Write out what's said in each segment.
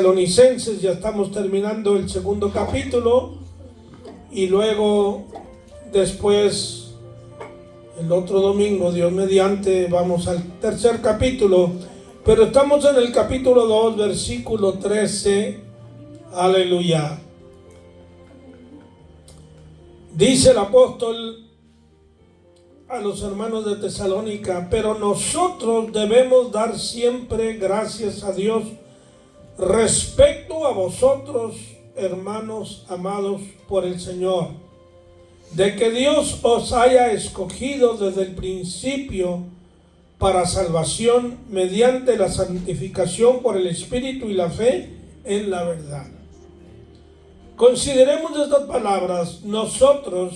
Tesalonicenses, ya estamos terminando el segundo capítulo, y luego después el otro domingo, Dios mediante, vamos al tercer capítulo, pero estamos en el capítulo 2, versículo 13, aleluya. Dice el apóstol a los hermanos de Tesalónica: pero nosotros debemos dar siempre gracias a Dios respecto a vosotros, hermanos amados por el Señor, de que Dios os haya escogido desde el principio para salvación mediante la santificación por el Espíritu y la fe en la verdad. Consideremos estas palabras. Nosotros,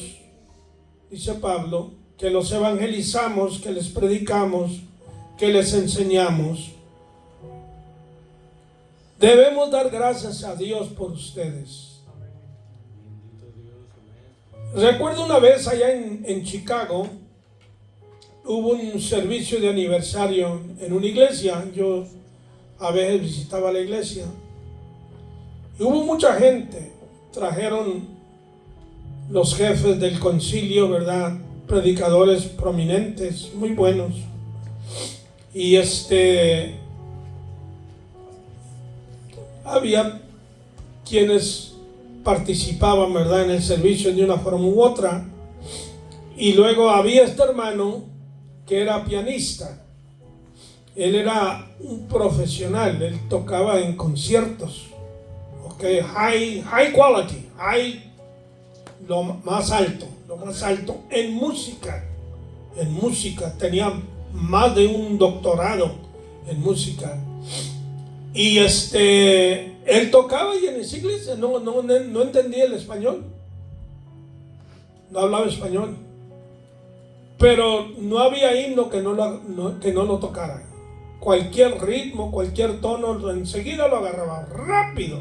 dice Pablo, que los evangelizamos, que les predicamos, que les enseñamos, debemos dar gracias a Dios por ustedes. Recuerdo una vez allá en Chicago, hubo un servicio de aniversario en una iglesia. Yo a veces visitaba la iglesia y hubo mucha gente. Trajeron los jefes del concilio, ¿verdad? Predicadores prominentes, muy buenos. Y había quienes participaban, ¿verdad?, en el servicio de una forma u otra. Y luego había este hermano que era pianista. Él era un profesional, él tocaba en conciertos, high quality, lo más alto en música. Tenía más de un doctorado en música. Y él tocaba y en esa iglesia no entendía el español, no hablaba español, pero no había himno que no lo tocara. Cualquier ritmo, cualquier tono, enseguida lo agarraba rápido,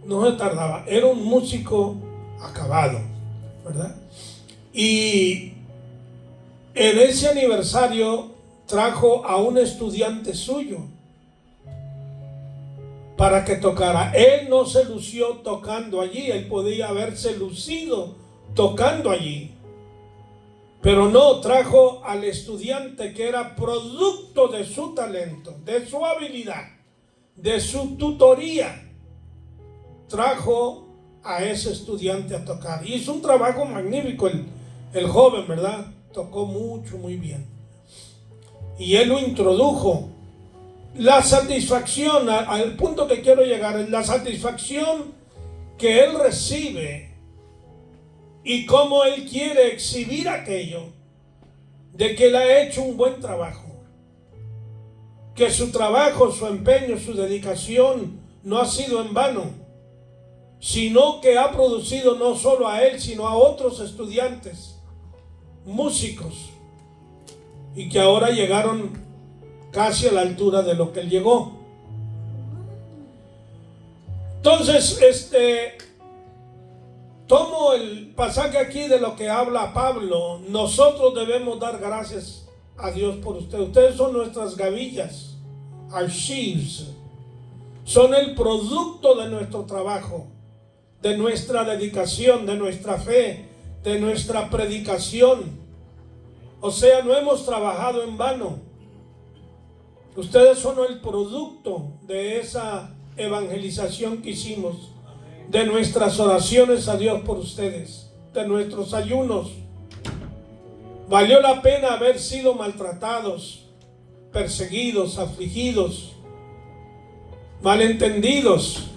no se tardaba. Era un músico acabado, ¿verdad? Y en ese aniversario trajo a un estudiante suyo para que tocara. Él no se lució tocando allí, él podía haberse lucido tocando allí, pero no, trajo al estudiante que era producto de su talento, de su habilidad, de su tutoría. Trajo a ese estudiante a tocar. Hizo un trabajo magnífico el joven, ¿verdad? Tocó mucho, muy bien. Y él lo introdujo. La satisfacción, al punto que quiero llegar, es la satisfacción que él recibe y cómo él quiere exhibir aquello de que él ha hecho un buen trabajo, que su trabajo, su empeño, su dedicación no ha sido en vano, sino que ha producido no solo a él, sino a otros estudiantes, músicos, y que ahora llegaron casi a la altura de lo que él llegó. Entonces, tomo el pasaje aquí de lo que habla Pablo. Nosotros debemos dar gracias a Dios por ustedes. Ustedes son nuestras gavillas, our sheaves. Son el producto de nuestro trabajo, de nuestra dedicación, de nuestra fe, de nuestra predicación. O sea, no hemos trabajado en vano. Ustedes son el producto de esa evangelización que hicimos, de nuestras oraciones a Dios por ustedes, de nuestros ayunos. Valió la pena haber sido maltratados, perseguidos, afligidos, malentendidos.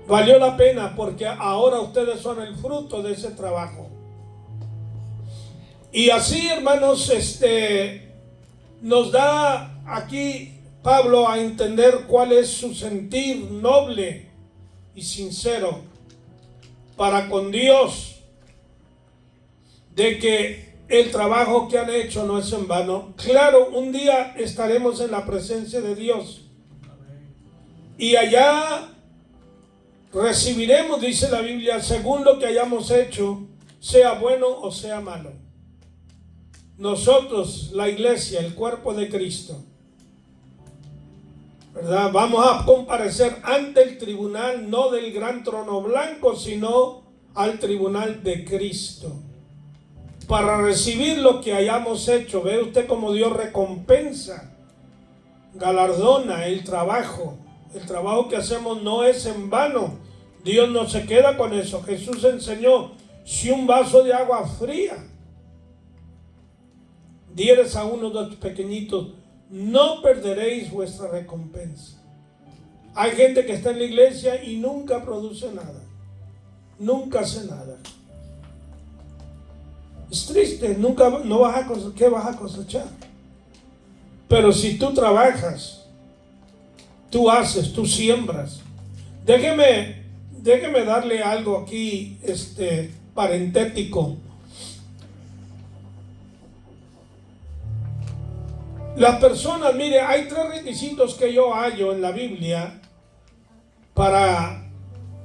Valió la pena porque ahora ustedes son el fruto de ese trabajo. Y así, hermanos, nos da aquí Pablo a entender cuál es su sentir noble y sincero para con Dios, de que el trabajo que han hecho no es en vano. Claro, un día estaremos en la presencia de Dios y allá recibiremos, dice la Biblia, según lo que hayamos hecho, sea bueno o sea malo. Nosotros, la iglesia, el cuerpo de Cristo, ¿verdad? Vamos a comparecer ante el tribunal, no del gran trono blanco, sino al tribunal de Cristo, para recibir lo que hayamos hecho. Ve usted cómo Dios recompensa, galardona el trabajo. El trabajo que hacemos no es en vano. Dios no se queda con eso. Jesús enseñó: si un vaso de agua fría dieres a uno de los pequeñitos, no perderéis vuestra recompensa. Hay gente que está en la iglesia y nunca produce nada, nunca hace nada. Es triste, nunca, no vas a cosechar. ¿Qué vas a cosechar? Pero si tú trabajas, tú haces, tú siembras. Déjeme darle algo aquí, parentético. Las personas, mire, hay 3 requisitos que yo hallo en la Biblia para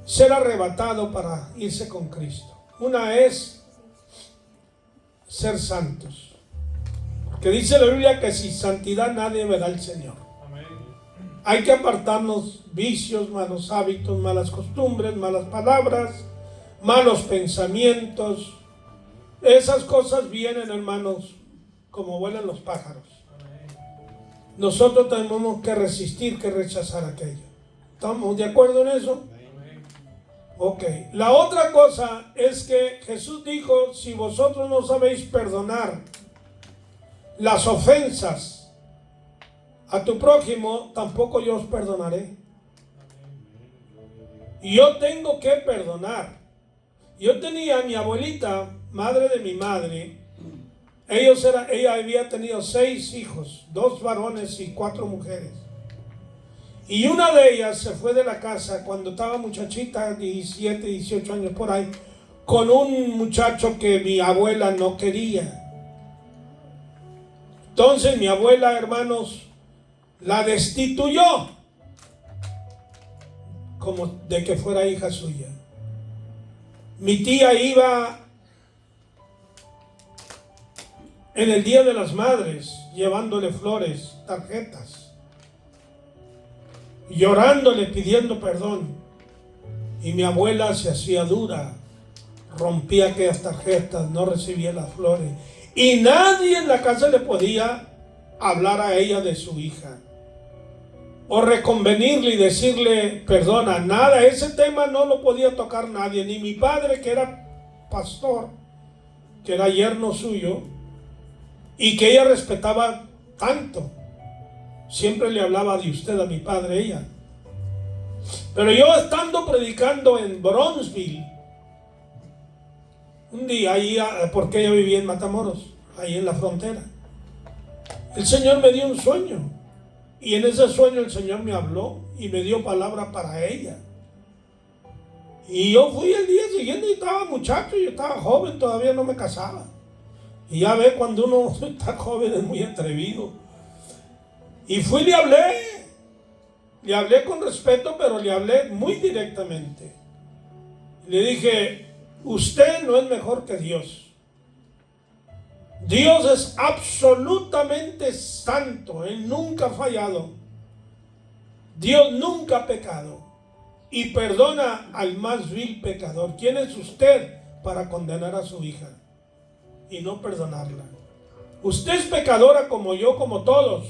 ser arrebatado, para irse con Cristo. Una es ser santos, porque dice la Biblia que sin santidad nadie verá al Señor. Amén. Hay que apartarnos vicios, malos hábitos, malas costumbres, malas palabras, malos pensamientos. Esas cosas vienen, hermanos, como vuelan los pájaros. Nosotros tenemos que resistir, que rechazar aquello. ¿Estamos de acuerdo en eso? Ok. La otra cosa es que Jesús dijo: si vosotros no sabéis perdonar las ofensas a tu prójimo, tampoco yo os perdonaré. Y yo tengo que perdonar. Yo tenía a mi abuelita, madre de mi madre. Ella había tenido 6 hijos, 2 varones y 4 mujeres. Y una de ellas se fue de la casa cuando estaba muchachita, 17, 18 años por ahí, con un muchacho que mi abuela no quería. Entonces mi abuela, hermanos, la destituyó como de que fuera hija suya. Mi tía iba en el Día de las Madres llevándole flores, tarjetas, llorándole, pidiendo perdón. Y mi abuela se hacía dura, rompía aquellas tarjetas, no recibía las flores. Y nadie en la casa le podía hablar a ella de su hija, o reconvenirle y decirle perdona, nada. Ese tema no lo podía tocar nadie, ni mi padre, que era pastor, que era yerno suyo, y que ella respetaba tanto. Siempre le hablaba de usted a mi padre, ella. Pero yo, estando predicando en Bronzeville, un día ahí, porque ella vivía en Matamoros, ahí en la frontera, el Señor me dio un sueño. Y en ese sueño el Señor me habló y me dio palabra para ella. Y yo fui el día siguiente y estaba muchacho, yo estaba joven, todavía no me casaba. Y ya ve, cuando uno está joven es muy atrevido. Y fui y le hablé con respeto, pero le hablé muy directamente. Le dije: usted no es mejor que Dios. Dios es absolutamente santo, Él nunca ha fallado. Dios nunca ha pecado y perdona al más vil pecador. ¿Quién es usted para condenar a su hija y no perdonarla? Usted es pecadora como yo, como todos.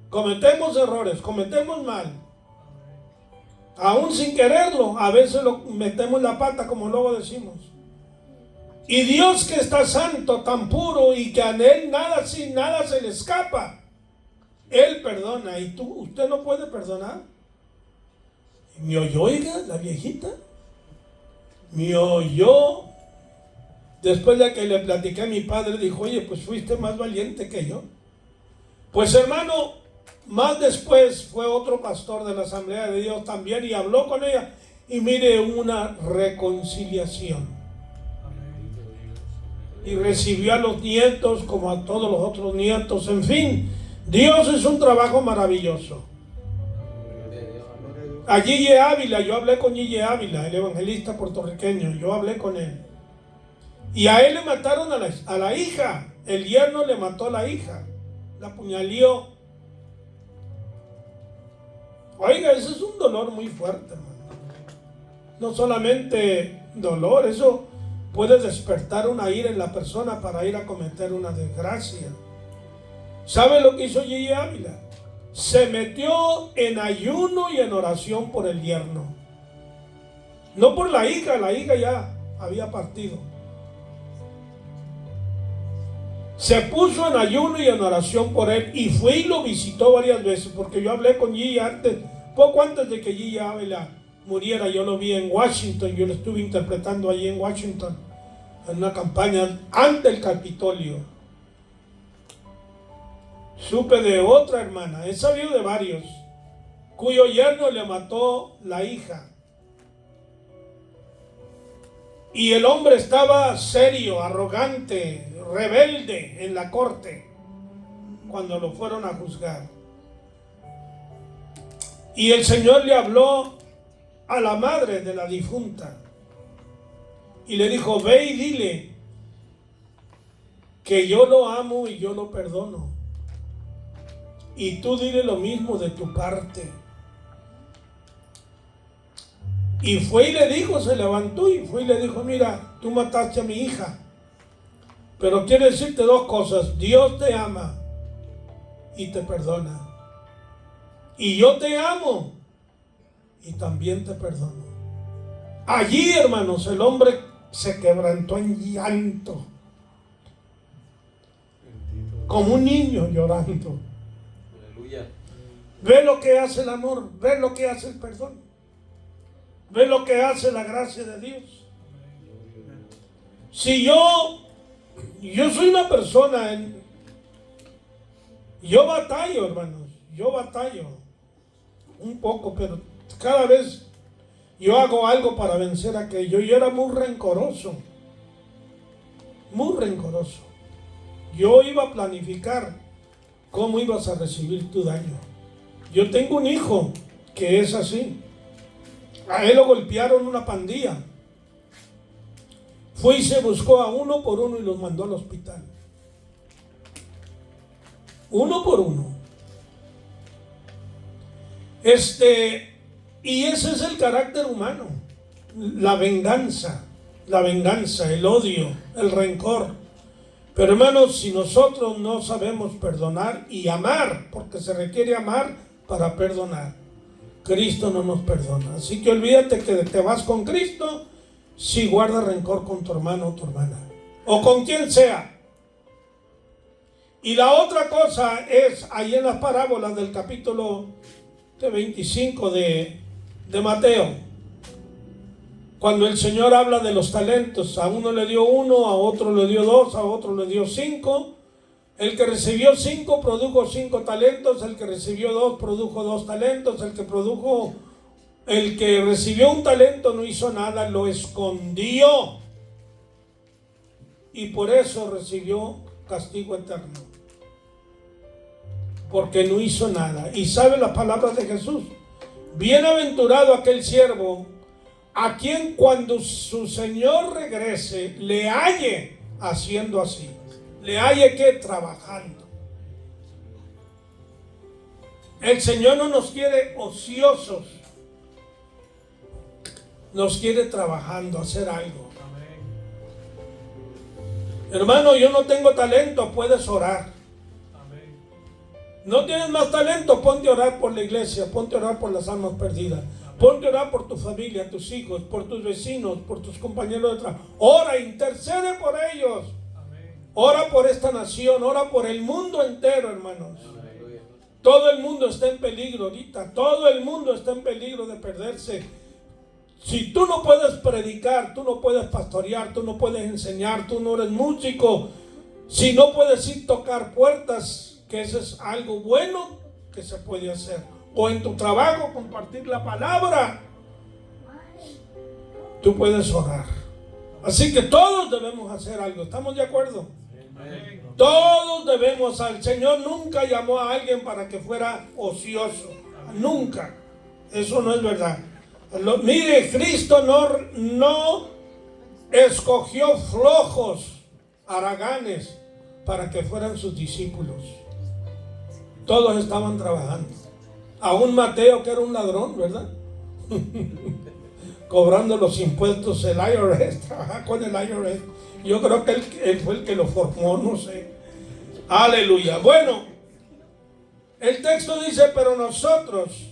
Cometemos errores, cometemos mal. Aún sin quererlo, a veces lo metemos la pata, como luego decimos. Y Dios, que está santo, tan puro, y que a Él nada se le escapa, Él perdona. ¿Y usted no puede perdonar? Y me oyó, oiga, la viejita. Me oyó. Después de que le platiqué a mi padre, dijo: oye, pues fuiste más valiente que yo. Pues, hermano, más después fue otro pastor de la Asamblea de Dios también y habló con ella. Y mire, una reconciliación. Y recibió a los nietos como a todos los otros nietos. En fin, Dios es un trabajo maravilloso. A Gille Ávila, yo hablé con Gille Ávila, el evangelista puertorriqueño, yo hablé con él. Y a él le mataron a la hija. El yerno le mató a la hija, la apuñaló. Oiga, ese es un dolor muy fuerte, hermano. No solamente dolor, eso puede despertar una ira en la persona para ir a cometer una desgracia. ¿Sabe lo que hizo Gigi Ávila? Se metió en ayuno y en oración por el yerno. No por la hija ya había partido. Se puso en ayuno y en oración por él y fue y lo visitó varias veces, porque yo hablé con Gigi antes, poco antes de que Gigi Ávila muriera. Yo lo vi en Washington, yo lo estuve interpretando allí en Washington, en una campaña ante el Capitolio. Supe de otra hermana, he sabido de varios, cuyo yerno le mató la hija. Y el hombre estaba serio, arrogante, rebelde en la corte cuando lo fueron a juzgar. Y el Señor le habló a la madre de la difunta y le dijo: ve y dile que yo lo amo y yo lo perdono, y tú dile lo mismo de tu parte. Y fue y le dijo, se levantó y fue y le dijo: mira, tú mataste a mi hija, pero quiero decirte dos cosas: Dios te ama y te perdona, y yo te amo y también te perdono. Allí, hermanos, el hombre se quebrantó en llanto, como un niño llorando. Aleluya. Ve lo que hace el amor, ve lo que hace el perdón, ve lo que hace la gracia de Dios. Si yo soy una persona, yo batallo, hermanos, yo batallo un poco, pero cada vez yo hago algo para vencer aquello. Yo era muy rencoroso, muy rencoroso. Yo iba a planificar cómo ibas a recibir tu daño. Yo tengo un hijo que es así. A él lo golpearon una pandilla. Fue y se buscó a uno por uno y los mandó al hospital. Uno por uno. Y ese es el carácter humano. La venganza, el odio, el rencor. Pero hermanos, si nosotros no sabemos perdonar y amar, porque se requiere amar para perdonar, Cristo no nos perdona. Así que olvídate que te vas con Cristo si guardas rencor con tu hermano o tu hermana, o con quien sea. Y la otra cosa es, ahí en las parábolas del capítulo 25 de Mateo, cuando el Señor habla de los talentos: a uno le dio 1, a otro le dio 2, a otro le dio 5. El que recibió 5 produjo 5 talentos, el que recibió 2 produjo 2 talentos, el que recibió 1 talento no hizo nada, lo escondió, y por eso recibió castigo eterno, porque no hizo nada. Y sabe las palabras de Jesús: bienaventurado aquel siervo a quien cuando su Señor regrese le halle haciendo así, le halle que trabajando. El Señor no nos quiere ociosos, nos quiere trabajando, hacer algo. Hermano, yo no tengo talento, puedes orar. No tienes más talento, ponte a orar por la iglesia, ponte a orar por las almas perdidas, ponte a orar por tu familia, tus hijos, por tus vecinos, por tus compañeros de trabajo. Ora, intercede por ellos. Ora por esta nación, ora por el mundo entero, hermanos. Todo el mundo está en peligro ahorita, todo el mundo está en peligro de perderse. Si tú no puedes predicar, tú no puedes pastorear, tú no puedes enseñar, tú no eres músico, si no puedes ir a tocar puertas, que eso es algo bueno que se puede hacer, o en tu trabajo compartir la palabra, tú puedes orar. Así que todos debemos hacer algo, ¿estamos de acuerdo? Amén. Todos debemos. Al Señor nunca llamó a alguien para que fuera ocioso, nunca. Eso no es verdad. Mire, Cristo no escogió flojos, haraganes, para que fueran sus discípulos. Todos estaban trabajando. a un Mateo que era un ladrón, ¿verdad? Cobrando los impuestos, el IRS, trabaja con el IRS. Yo creo que él fue el que lo formó, no sé. Aleluya. Bueno, el texto dice, pero nosotros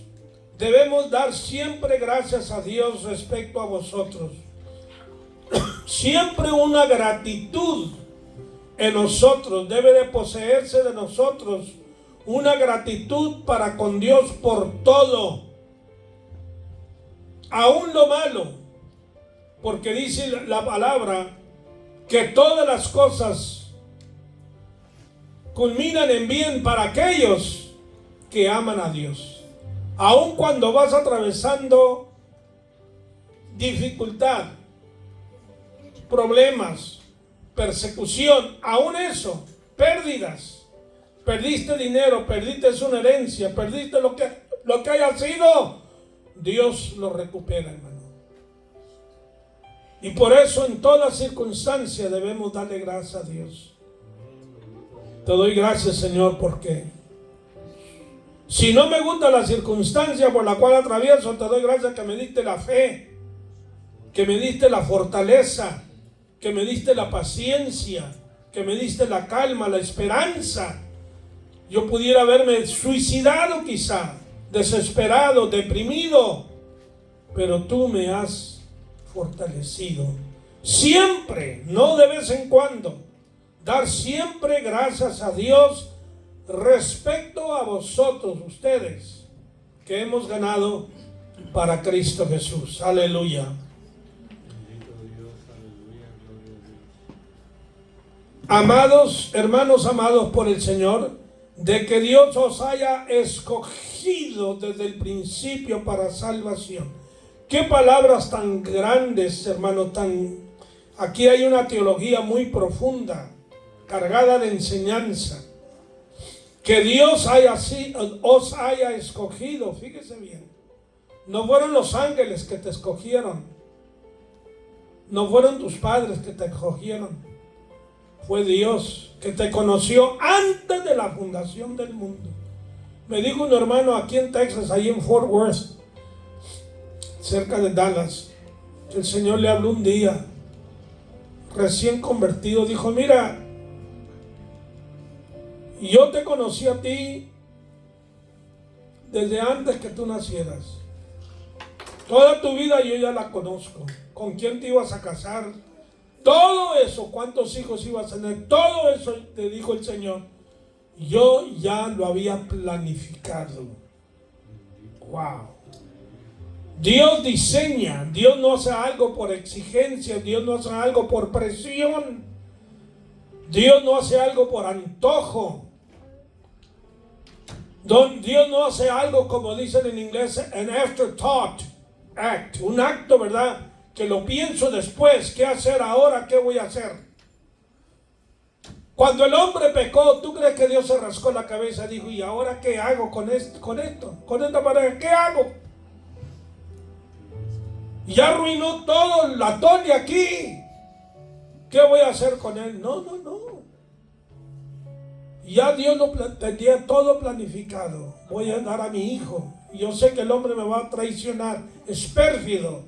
debemos dar siempre gracias a Dios respecto a vosotros. Siempre una gratitud en nosotros, debe de poseerse de nosotros una gratitud para con Dios por todo, aún lo malo, porque dice la palabra que todas las cosas culminan en bien para aquellos que aman a Dios. Aun cuando vas atravesando dificultad, problemas, persecución, aún eso, pérdidas, perdiste dinero, perdiste una herencia, perdiste lo que haya sido, Dios lo recupera, hermano. Y por eso en todas circunstancias debemos darle gracias a Dios. Te doy gracias, Señor, porque si no me gusta la circunstancia por la cual atravieso, te doy gracias que me diste la fe, que me diste la fortaleza, que me diste la paciencia, que me diste la calma, la esperanza. Yo pudiera haberme suicidado quizá, desesperado, deprimido, pero tú me has fortalecido. Siempre, no de vez en cuando, dar siempre gracias a Dios respecto a vosotros, ustedes, que hemos ganado para Cristo Jesús. Aleluya. Amados, hermanos amados por el Señor, de que Dios os haya escogido desde el principio para salvación. Qué palabras tan grandes, hermano, aquí hay una teología muy profunda, cargada de enseñanza. Que Dios os haya escogido, fíjese bien. No fueron los ángeles que te escogieron, no fueron tus padres que te escogieron. Fue Dios que te conoció antes de la fundación del mundo. Me dijo un hermano aquí en Texas, ahí en Fort Worth, cerca de Dallas, que el Señor le habló un día, recién convertido. Dijo, mira, yo te conocí a ti desde antes que tú nacieras. Toda tu vida yo ya la conozco. ¿Con quién te ibas a casar? Todo eso, cuántos hijos ibas a tener, todo eso te dijo el Señor. Yo ya lo había planificado. Wow. Dios diseña, Dios no hace algo por exigencia, Dios no hace algo por presión, Dios no hace algo por antojo. Dios no hace algo, como dicen en inglés, an afterthought act, un acto, ¿verdad?, que lo pienso después. ¿Qué hacer ahora? ¿Qué voy a hacer? Cuando el hombre pecó, ¿tú crees que Dios se rascó la cabeza y dijo, ¿y ahora qué hago con esto? Con esta pareja, ¿qué hago? Ya arruinó todo, la Tony aquí. ¿Qué voy a hacer con él? No. Ya Dios tenía todo planificado. Voy a dar a mi hijo. Yo sé que el hombre me va a traicionar. Es pérfido,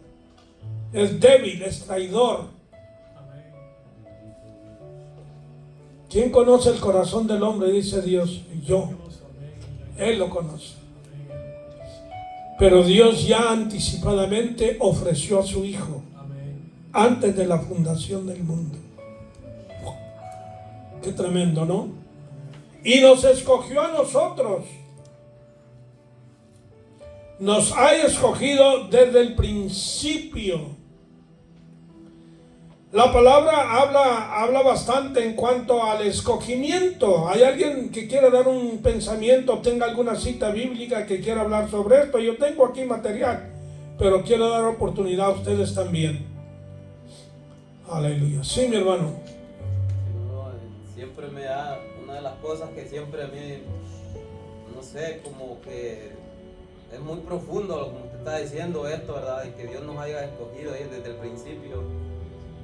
es débil, es traidor. ¿Quién conoce el corazón del hombre? Dice Dios. Yo. Él lo conoce. Pero Dios ya anticipadamente ofreció a su hijo antes de la fundación del mundo. Qué tremendo, ¿no? Y nos escogió a nosotros. Nos ha escogido desde el principio. La palabra habla bastante en cuanto al escogimiento. ¿Hay alguien que quiera dar un pensamiento, tenga alguna cita bíblica que quiera hablar sobre esto? Yo tengo aquí material, pero quiero dar oportunidad a ustedes también. Aleluya. Sí, mi hermano. Siempre me da una de las cosas que siempre a mí, no sé, como que es muy profundo, como usted está diciendo esto, ¿verdad? De que Dios nos haya escogido desde el principio.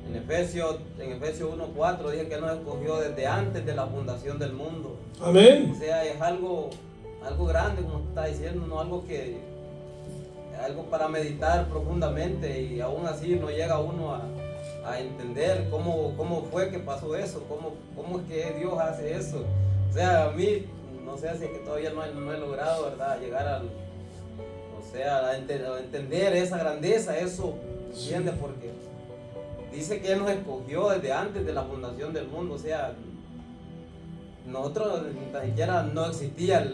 En Efesios 1:4 dice que nos escogió desde antes de la fundación del mundo. Amén. O sea, es algo algo grande, como está diciendo, no algo para meditar profundamente, y aún así no llega uno a entender cómo fue que pasó eso, cómo es que Dios hace eso. O sea, a mí, no sé si es que todavía no he logrado, ¿verdad?, llegar a entender esa grandeza, eso, ¿entiendes? Porque dice que Él nos escogió desde antes de la fundación del mundo. O sea, nosotros ni siquiera no existía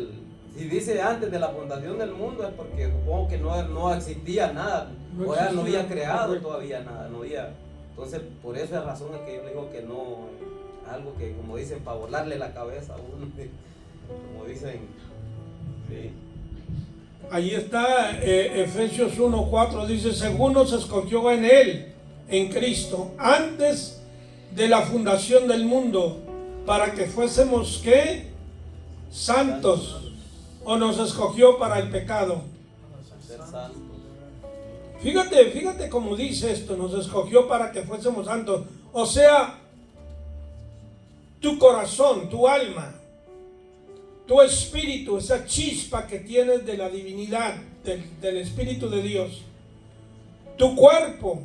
si dice antes de la fundación del mundo, es porque supongo que no existía nada, o sea, no había creado todavía nada, no había. Entonces, por esa razón es que yo le digo que no, algo que, como dicen, para volarle la cabeza a uno, como dicen, sí. Ahí está Efesios 1:4, dice, según nos escogió en Él, en Cristo, antes de la fundación del mundo, para que fuésemos, ¿qué? Santos. ¿O nos escogió para el pecado? Ser santos. Fíjate cómo dice esto, nos escogió para que fuésemos santos. O sea, tu corazón, tu alma, tu espíritu, esa chispa que tienes de la divinidad, del Espíritu de Dios, tu cuerpo,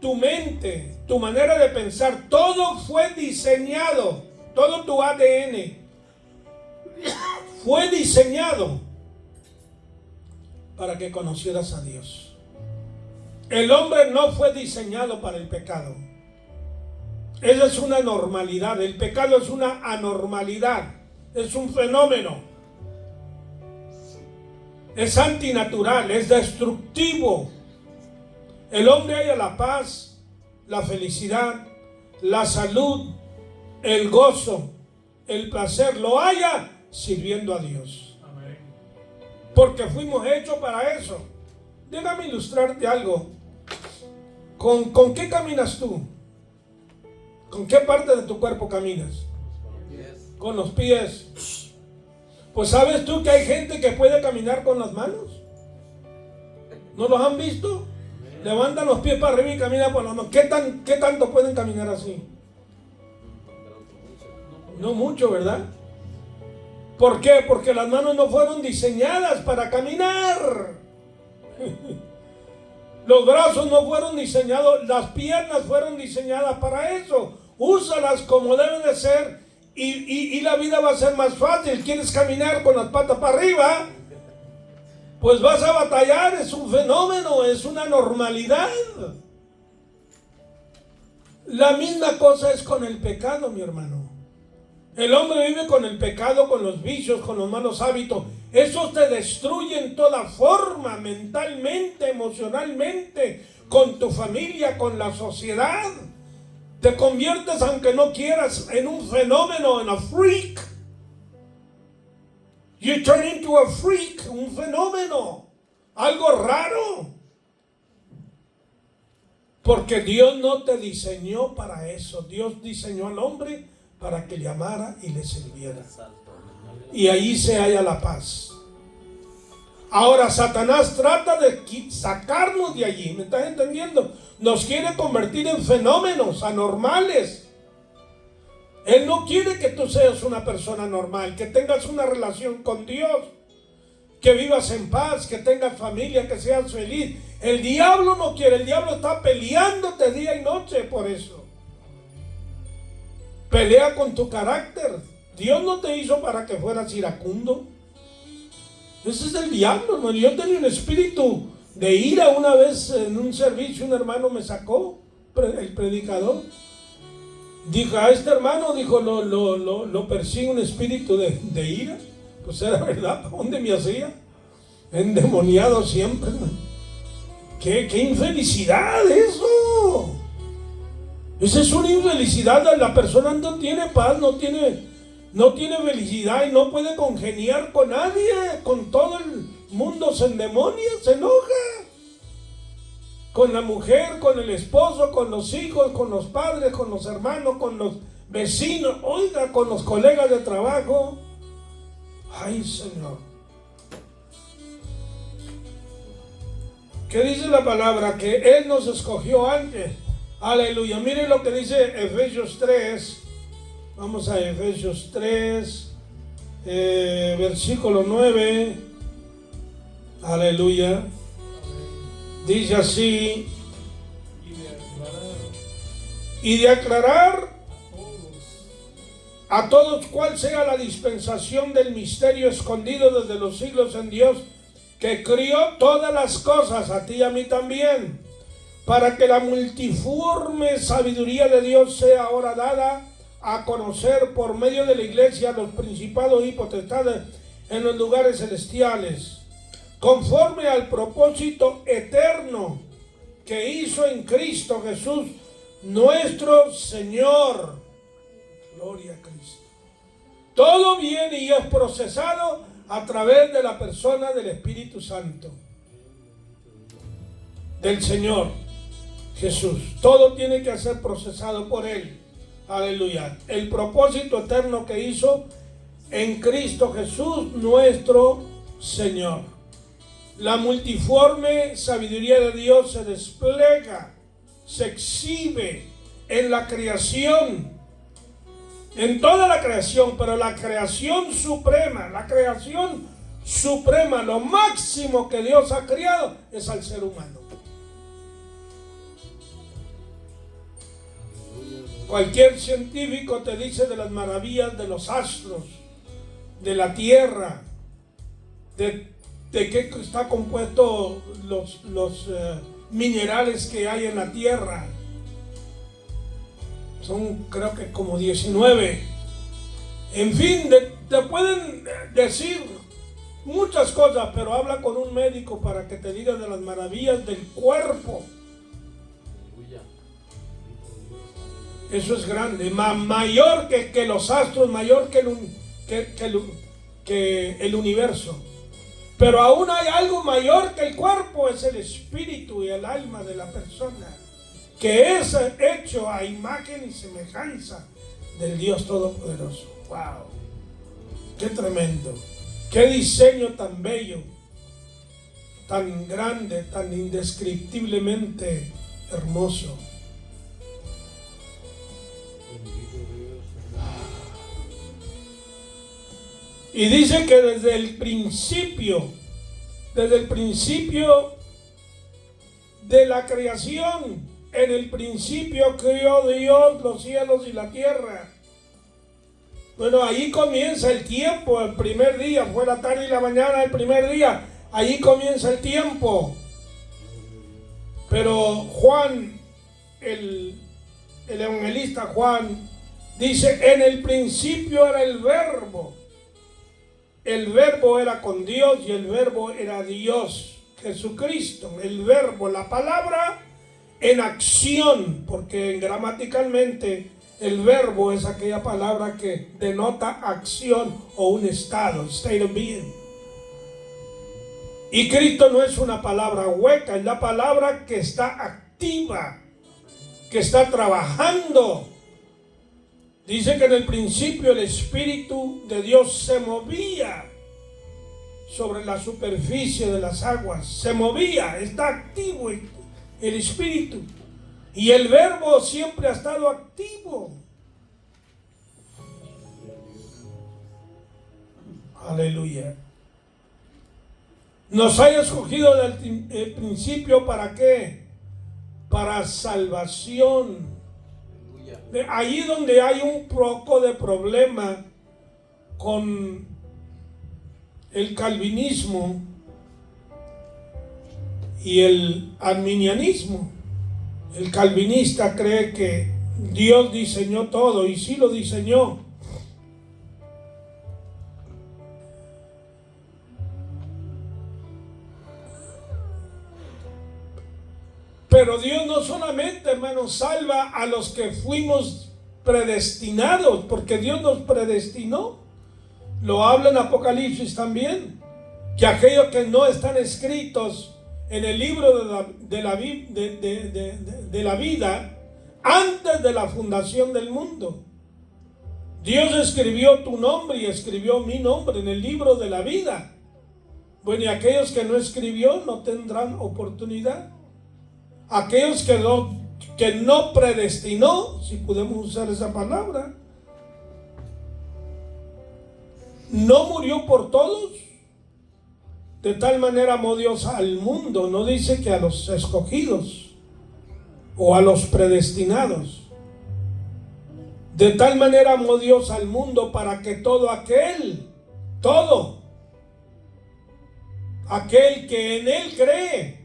tu mente, tu manera de pensar, todo fue diseñado, todo tu ADN fue diseñado para que conocieras a Dios. El hombre no fue diseñado para el pecado. Esa es una normalidad. El pecado es una anormalidad. Es un fenómeno. Es antinatural, es destructivo. El hombre halla la paz, la felicidad, la salud, el gozo, el placer, lo haya sirviendo a Dios. Amén. Porque fuimos hechos para eso. Déjame ilustrarte algo. ¿Con qué caminas tú? ¿Con qué parte de tu cuerpo caminas? Con los pies. Pues ¿sabes tú que hay gente que puede caminar con las manos? ¿No los han visto? Levantan los pies para arriba y caminan por las manos. ¿Qué tanto pueden caminar así? No mucho, ¿verdad? ¿Por qué? Porque las manos no fueron diseñadas para caminar. Los brazos no fueron diseñados, las piernas fueron diseñadas para eso. Úsalas como deben de ser y la vida va a ser más fácil. ¿Quieres caminar con las patas para arriba? Pues vas a batallar, es un fenómeno, es una normalidad. La misma cosa es con el pecado, mi hermano. El hombre vive con el pecado, con los vicios, con los malos hábitos. Esos te destruyen en toda forma, mentalmente, emocionalmente, con tu familia, con la sociedad. Te conviertes, aunque no quieras, en un fenómeno, en a freak. You turn into a freak, un fenómeno, algo raro. Porque Dios no te diseñó para eso. Dios diseñó al hombre para que le amara y le sirviera. Y ahí se halla la paz. Ahora Satanás trata de sacarnos de allí, ¿me estás entendiendo? Nos quiere convertir en fenómenos anormales. Él no quiere que tú seas una persona normal, que tengas una relación con Dios, que vivas en paz, que tengas familia, que seas feliz. El diablo no quiere, el diablo está peleándote día y noche por eso. Pelea con tu carácter. Dios no te hizo para que fueras iracundo. Ese es el diablo, hermano. Yo tenía un espíritu de ira una vez en un servicio. Un hermano me sacó, el predicador. Dijo, a este hermano, dijo, lo persigue un espíritu de ira. Pues era verdad, ¿para dónde me hacía? Endemoniado siempre, hermano. ¡Qué infelicidad eso! Esa es una infelicidad. La persona no tiene paz, no tiene felicidad y no puede congeniar con nadie. Con todo el mundo se endemonia, se enoja. Con la mujer, con el esposo, con los hijos, con los padres, con los hermanos, con los vecinos, oiga, con los colegas de trabajo. Ay, Señor. ¿Qué dice la palabra? Que Él nos escogió antes. Aleluya. Miren lo que dice Efesios 3. Vamos a Efesios 3. versículo 9, aleluya, dice así: y de aclarar a todos cuál sea la dispensación del misterio escondido desde los siglos en Dios, que crió todas las cosas, a ti y a mí también, para que la multiforme sabiduría de Dios sea ahora dada a conocer por medio de la iglesia los principados y potestades en los lugares celestiales, conforme al propósito eterno que hizo en Cristo Jesús nuestro Señor. Gloria a Cristo. Todo viene y es procesado a través de la persona del Espíritu Santo, del Señor Jesús. Todo tiene que ser procesado por Él. Aleluya. El propósito eterno que hizo en Cristo Jesús nuestro Señor. La multiforme sabiduría de Dios se despliega, se exhibe en la creación, en toda la creación, pero la creación suprema, lo máximo que Dios ha creado es al ser humano. Cualquier científico te dice de las maravillas de los astros, de la tierra, de qué está compuesto los minerales que hay en la tierra. Son, creo que como 19. En fin, te pueden decir muchas cosas, pero habla con un médico para que te diga de las maravillas del cuerpo. Eso es grande, mayor que los astros, mayor que el universo. Pero aún hay algo mayor que el cuerpo, es el espíritu y el alma de la persona, que es hecho a imagen y semejanza del Dios Todopoderoso. ¡Wow! ¡Qué tremendo! ¡Qué diseño tan bello! Tan grande, tan indescriptiblemente hermoso. Y dice que desde el principio de la creación, en el principio creó Dios los cielos y la tierra. Bueno, ahí comienza el tiempo. El primer día fue la tarde y la mañana, el primer día. Ahí comienza el tiempo. Pero Juan, el evangelista Juan, dice: en el principio era el verbo. El verbo era con Dios y el verbo era Dios, Jesucristo. El verbo, la palabra en acción, porque gramaticalmente el verbo es aquella palabra que denota acción o un estado, state of being. Y Cristo no es una palabra hueca, es la palabra que está activa, que está trabajando. Dice que en el principio el Espíritu de Dios se movía sobre la superficie de las aguas. Se movía, está activo el Espíritu. Y el Verbo siempre ha estado activo. Aleluya. Nos ha escogido desde el principio, ¿para qué? Para salvación. Allí donde hay un poco de problema con el calvinismo y el arminianismo. El calvinista cree que Dios diseñó todo, y sí lo diseñó. Pero Dios no solamente, hermanos, salva a los que fuimos predestinados, porque Dios nos predestinó. Lo habla en Apocalipsis también, que aquellos que no están escritos en el libro de la vida antes de la fundación del mundo. Dios escribió tu nombre y escribió mi nombre en el libro de la vida. Bueno, y aquellos que no escribió no tendrán oportunidad. Aquellos que no predestinó, si podemos usar esa palabra, no murió por todos. De tal manera amó Dios al mundo, no dice que a los escogidos o a los predestinados. De tal manera amó Dios al mundo para que todo aquel que en Él cree.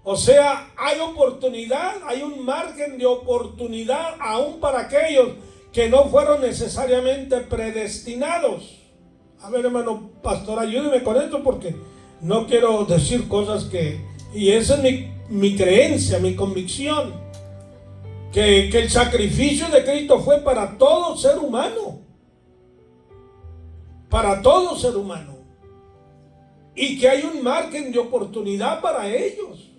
O sea, hay oportunidad, hay un margen de oportunidad aún para aquellos que no fueron necesariamente predestinados. A ver, hermano pastor, ayúdeme con esto porque no quiero decir cosas que... Y esa es mi creencia, mi convicción. Que el sacrificio de Cristo fue para todo ser humano. Para todo ser humano. Y que hay un margen de oportunidad para ellos.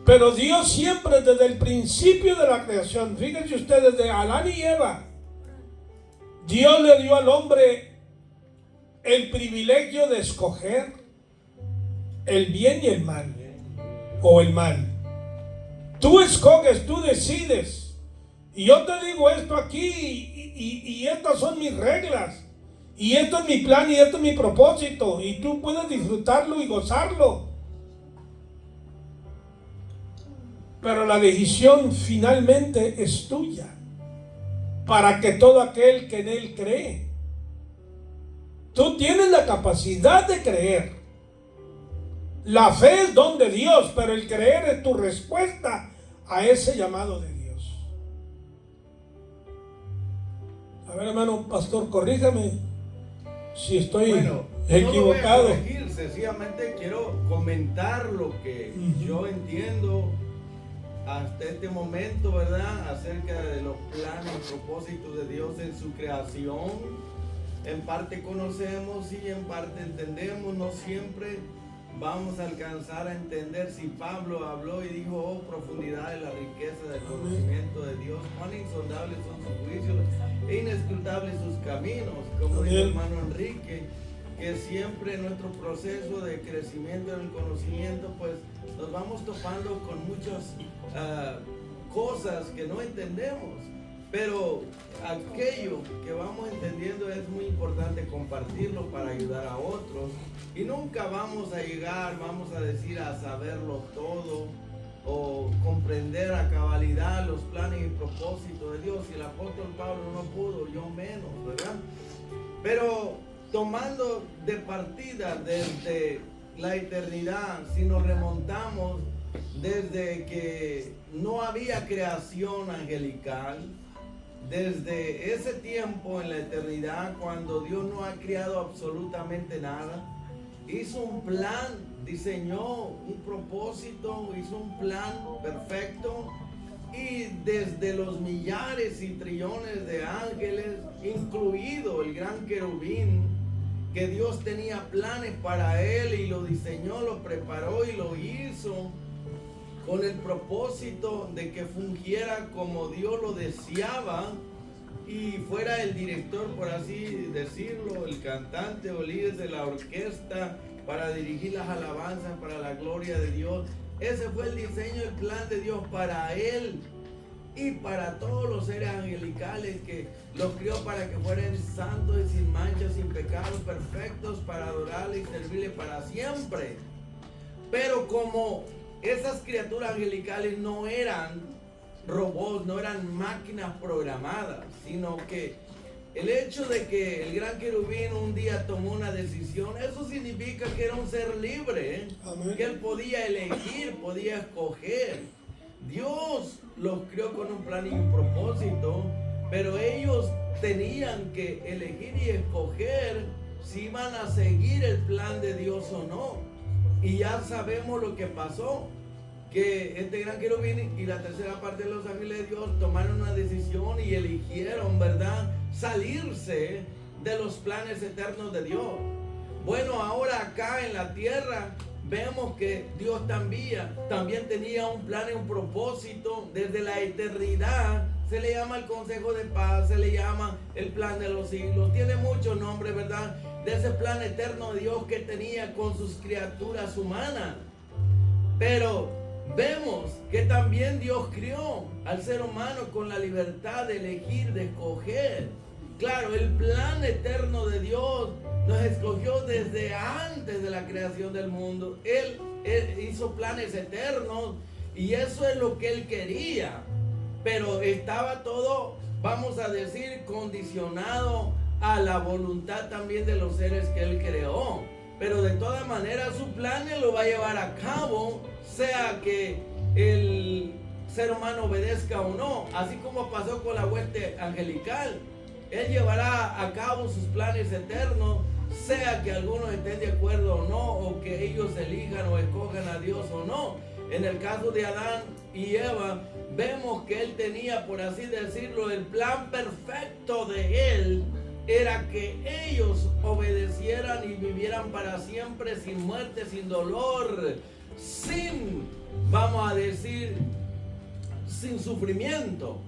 Pero Dios siempre desde el principio de la creación, fíjense ustedes, desde Adán y Eva, Dios le dio al hombre el privilegio de escoger el bien y el mal, o el mal. Tú escoges, tú decides. Y yo te digo esto aquí, y estas son mis reglas, y esto es mi plan, y esto es mi propósito, y tú puedes disfrutarlo y gozarlo. Pero la decisión finalmente es tuya, para que todo aquel que en Él cree. Tú tienes la capacidad de creer. La fe es don de Dios, pero el creer es tu respuesta a ese llamado de Dios. A ver, hermano pastor, corríjame si estoy equivocado. No lo voy a corregir, sencillamente quiero comentar lo que yo entiendo hasta este momento, ¿verdad? Acerca de los planes y propósitos de Dios en su creación. En parte conocemos y en parte entendemos, no siempre vamos a alcanzar a entender. Si Pablo habló y dijo, oh, profundidad de la riqueza del conocimiento de Dios, cuán insondables son sus juicios e inescrutables sus caminos, como dijo el hermano Enrique, que siempre en nuestro proceso de crecimiento en el conocimiento, pues nos vamos topando con muchas cosas que no entendemos, pero aquello que vamos entendiendo es muy importante compartirlo para ayudar a otros, y nunca vamos a llegar, vamos a decir, a saberlo todo o comprender a cabalidad los planes y propósitos de Dios. Si el apóstol Pablo no pudo, yo menos, ¿verdad? Pero tomando de partida desde la eternidad, si nos remontamos desde que no había creación angelical, desde ese tiempo en la eternidad, cuando Dios no ha creado absolutamente nada, hizo un plan, diseñó un propósito, hizo un plan perfecto, y desde los millares y trillones de ángeles, incluido el gran querubín, que Dios tenía planes para él y lo diseñó, lo preparó y lo hizo con el propósito de que fungiera como Dios lo deseaba y fuera el director, por así decirlo, el cantante o líder de la orquesta para dirigir las alabanzas para la gloria de Dios. Ese fue el diseño, el plan de Dios para él y para todos los seres angelicales, que los crió para que fueran santos y sin mancha, sin pecado, perfectos para adorarle y servirle para siempre. Pero como esas criaturas angelicales no eran robots, no eran máquinas programadas, sino que el hecho de que el gran querubín un día tomó una decisión, eso significa que era un ser libre, que él podía elegir, podía escoger. Dios los creó con un plan y un propósito, pero ellos tenían que elegir y escoger si iban a seguir el plan de Dios o no. Y ya sabemos lo que pasó, que este gran querubín y la tercera parte de los ángeles de Dios tomaron una decisión y eligieron, ¿verdad?, salirse de los planes eternos de Dios. Bueno, ahora acá en la tierra vemos que Dios también tenía un plan y un propósito desde la eternidad. Se le llama el consejo de paz, se le llama el plan de los siglos, tiene muchos nombres, ¿verdad?, de ese plan eterno de Dios que tenía con sus criaturas humanas. Pero vemos que también Dios crió al ser humano con la libertad de elegir, de escoger. Claro, el plan eterno de Dios nos escogió desde antes de la creación del mundo. Él hizo planes eternos y eso es lo que Él quería. Pero estaba todo, vamos a decir, condicionado a la voluntad también de los seres que Él creó. Pero de todas maneras su plan Él lo va a llevar a cabo, sea que el ser humano obedezca o no. Así como pasó con la hueste angelical. Él llevará a cabo sus planes eternos, sea que algunos estén de acuerdo o no, o que ellos elijan o escojan a Dios o no. En el caso de Adán y Eva, vemos que él tenía, por así decirlo, el plan perfecto de él era que ellos obedecieran y vivieran para siempre sin muerte, sin dolor, sin, vamos a decir, sin sufrimiento.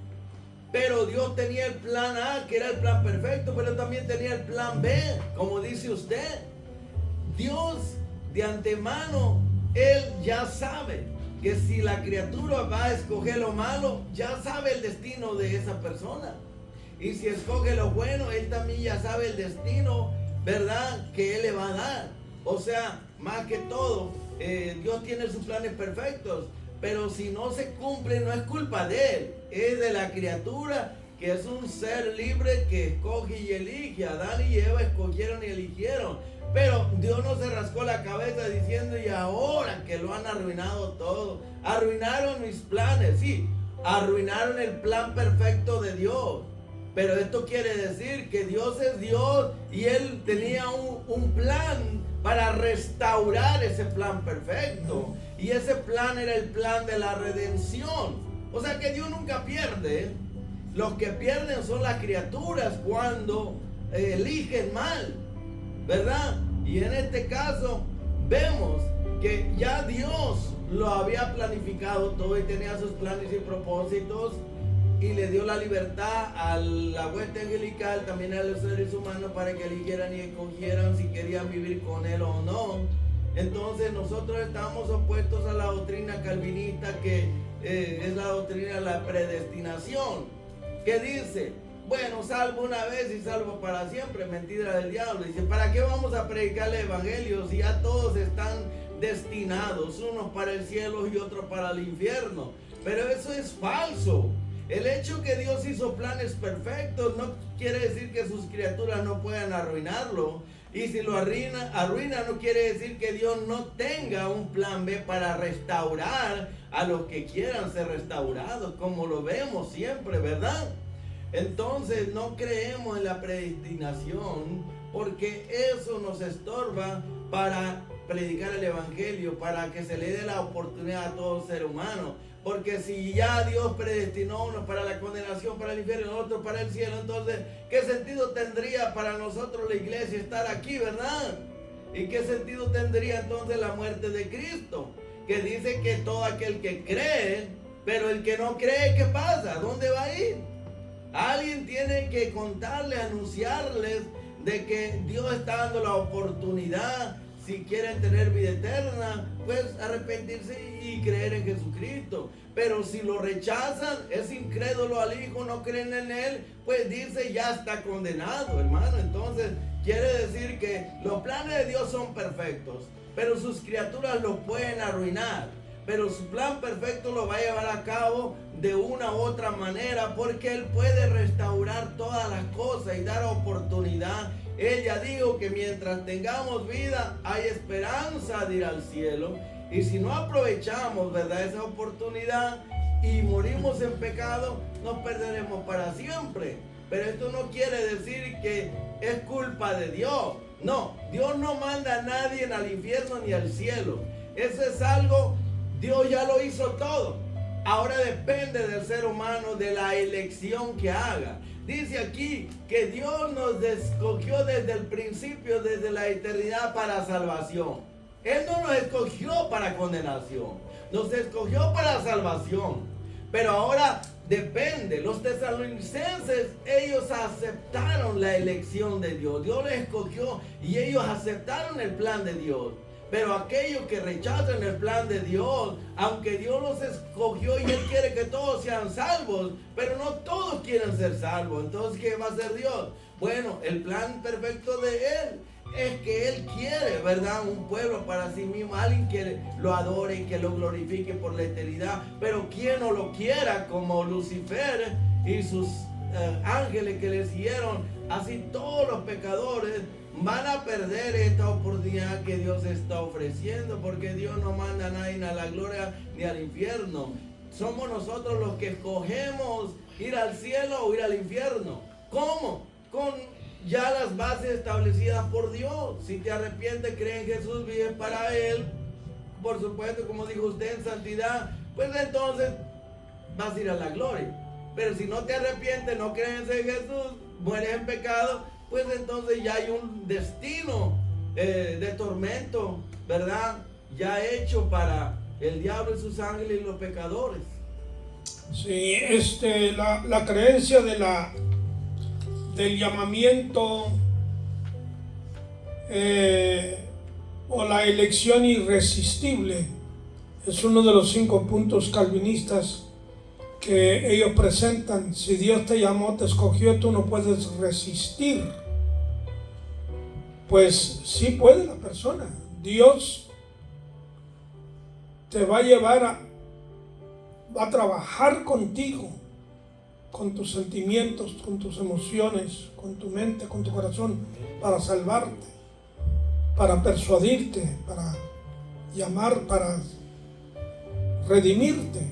Pero Dios tenía el plan A, que era el plan perfecto, pero también tenía el plan B, como dice usted. Dios de antemano, Él ya sabe que si la criatura va a escoger lo malo, ya sabe el destino de esa persona. Y si escoge lo bueno, Él también ya sabe el destino, ¿verdad?, que Él le va a dar. O sea, más que todo, Dios tiene sus planes perfectos. Pero si no se cumple, no es culpa de Él, es de la criatura, que es un ser libre que escoge y elige. Adán y Eva escogieron y eligieron. Pero Dios no se rascó la cabeza diciendo, y ahora que lo han arruinado todo, arruinaron mis planes, sí, arruinaron el plan perfecto de Dios. Pero esto quiere decir que Dios es Dios y Él tenía un plan para restaurar ese plan perfecto. Y ese plan era el plan de la redención. O sea que Dios nunca pierde. Los que pierden son las criaturas cuando eligen mal, ¿verdad? Y en este caso vemos que ya Dios lo había planificado todo y tenía sus planes y propósitos. Y le dio la libertad a la hueste angelical, también a los seres humanos, para que eligieran y escogieran si querían vivir con Él o no. Entonces nosotros estamos opuestos a la doctrina calvinista, que es la doctrina de la predestinación, que dice, bueno, salvo una vez y salvo para siempre. Mentira del diablo. Dice, ¿para qué vamos a predicar el evangelio si ya todos están destinados, unos para el cielo y otros para el infierno? Pero eso es falso. El hecho que Dios hizo planes perfectos no quiere decir que sus criaturas no puedan arruinarlo. Y si lo arruina no quiere decir que Dios no tenga un plan B para restaurar a los que quieran ser restaurados, como lo vemos siempre, ¿verdad? Entonces no creemos en la predestinación, porque eso nos estorba para predicar el evangelio, para que se le dé la oportunidad a todo ser humano. Porque si ya Dios predestinó a unos para la condenación, para el infierno, a otros para el cielo, entonces, ¿qué sentido tendría para nosotros la iglesia estar aquí, verdad? ¿Y qué sentido tendría entonces la muerte de Cristo? Que dice que todo aquel que cree, pero el que no cree, ¿qué pasa? ¿Dónde va a ir? Alguien tiene que contarle, anunciarles de que Dios está dando la oportunidad. Si quieren tener vida eterna, pues arrepentirse y creer en Jesucristo. Pero si lo rechazan, es incrédulo al Hijo, no creen en Él, pues dice, ya está condenado, hermano. Entonces quiere decir que los planes de Dios son perfectos, pero sus criaturas los pueden arruinar. Pero su plan perfecto lo va a llevar a cabo de una u otra manera, porque Él puede restaurar todas las cosas y dar oportunidad. Él ya dijo que mientras tengamos vida hay esperanza de ir al cielo. Y si no aprovechamos, ¿verdad?, esa oportunidad y morimos en pecado, nos perderemos para siempre. Pero esto no quiere decir que es culpa de Dios. No, Dios no manda a nadie al infierno ni al cielo. Eso es algo, Dios ya lo hizo todo. Ahora depende del ser humano, de la elección que haga. Dice aquí que Dios nos escogió desde el principio, desde la eternidad, para salvación. Él no nos escogió para condenación, nos escogió para salvación. Pero ahora depende. Los tesalonicenses, ellos aceptaron la elección de Dios. Dios les escogió y ellos aceptaron el plan de Dios. Pero aquellos que rechazan el plan de Dios, aunque Dios los escogió y Él quiere que todos sean salvos, pero no todos quieren ser salvos. Entonces, ¿qué va a hacer Dios? Bueno, el plan perfecto de Él es que Él quiere, ¿verdad? Un pueblo para sí mismo, alguien que lo adore y que lo glorifique por la eternidad. Pero quien no lo quiera, como Lucifer y sus ángeles que le siguieron, así todos los pecadores van a perder esta oportunidad que Dios está ofreciendo, porque Dios no manda a nadie a la gloria ni al infierno. Somos nosotros los que escogemos ir al cielo o ir al infierno. ¿Cómo? Con ya las bases establecidas por Dios. Si te arrepientes, cree en Jesús, vives para Él, por supuesto, como dijo usted, en santidad, pues entonces vas a ir a la gloria. Pero si no te arrepientes, no crees en Jesús, mueres en pecado, pues entonces ya hay un destino de tormento, ¿verdad? Ya hecho para el diablo y sus ángeles y los pecadores. Sí, la creencia del llamamiento o la elección irresistible es uno de los 5 puntos calvinistas que ellos presentan. Si Dios te llamó, te escogió, tú no puedes resistir. Pues sí puede la persona. Dios te va a llevar va a trabajar contigo, con tus sentimientos, con tus emociones, con tu mente, con tu corazón, para salvarte, para persuadirte, para llamar, para redimirte.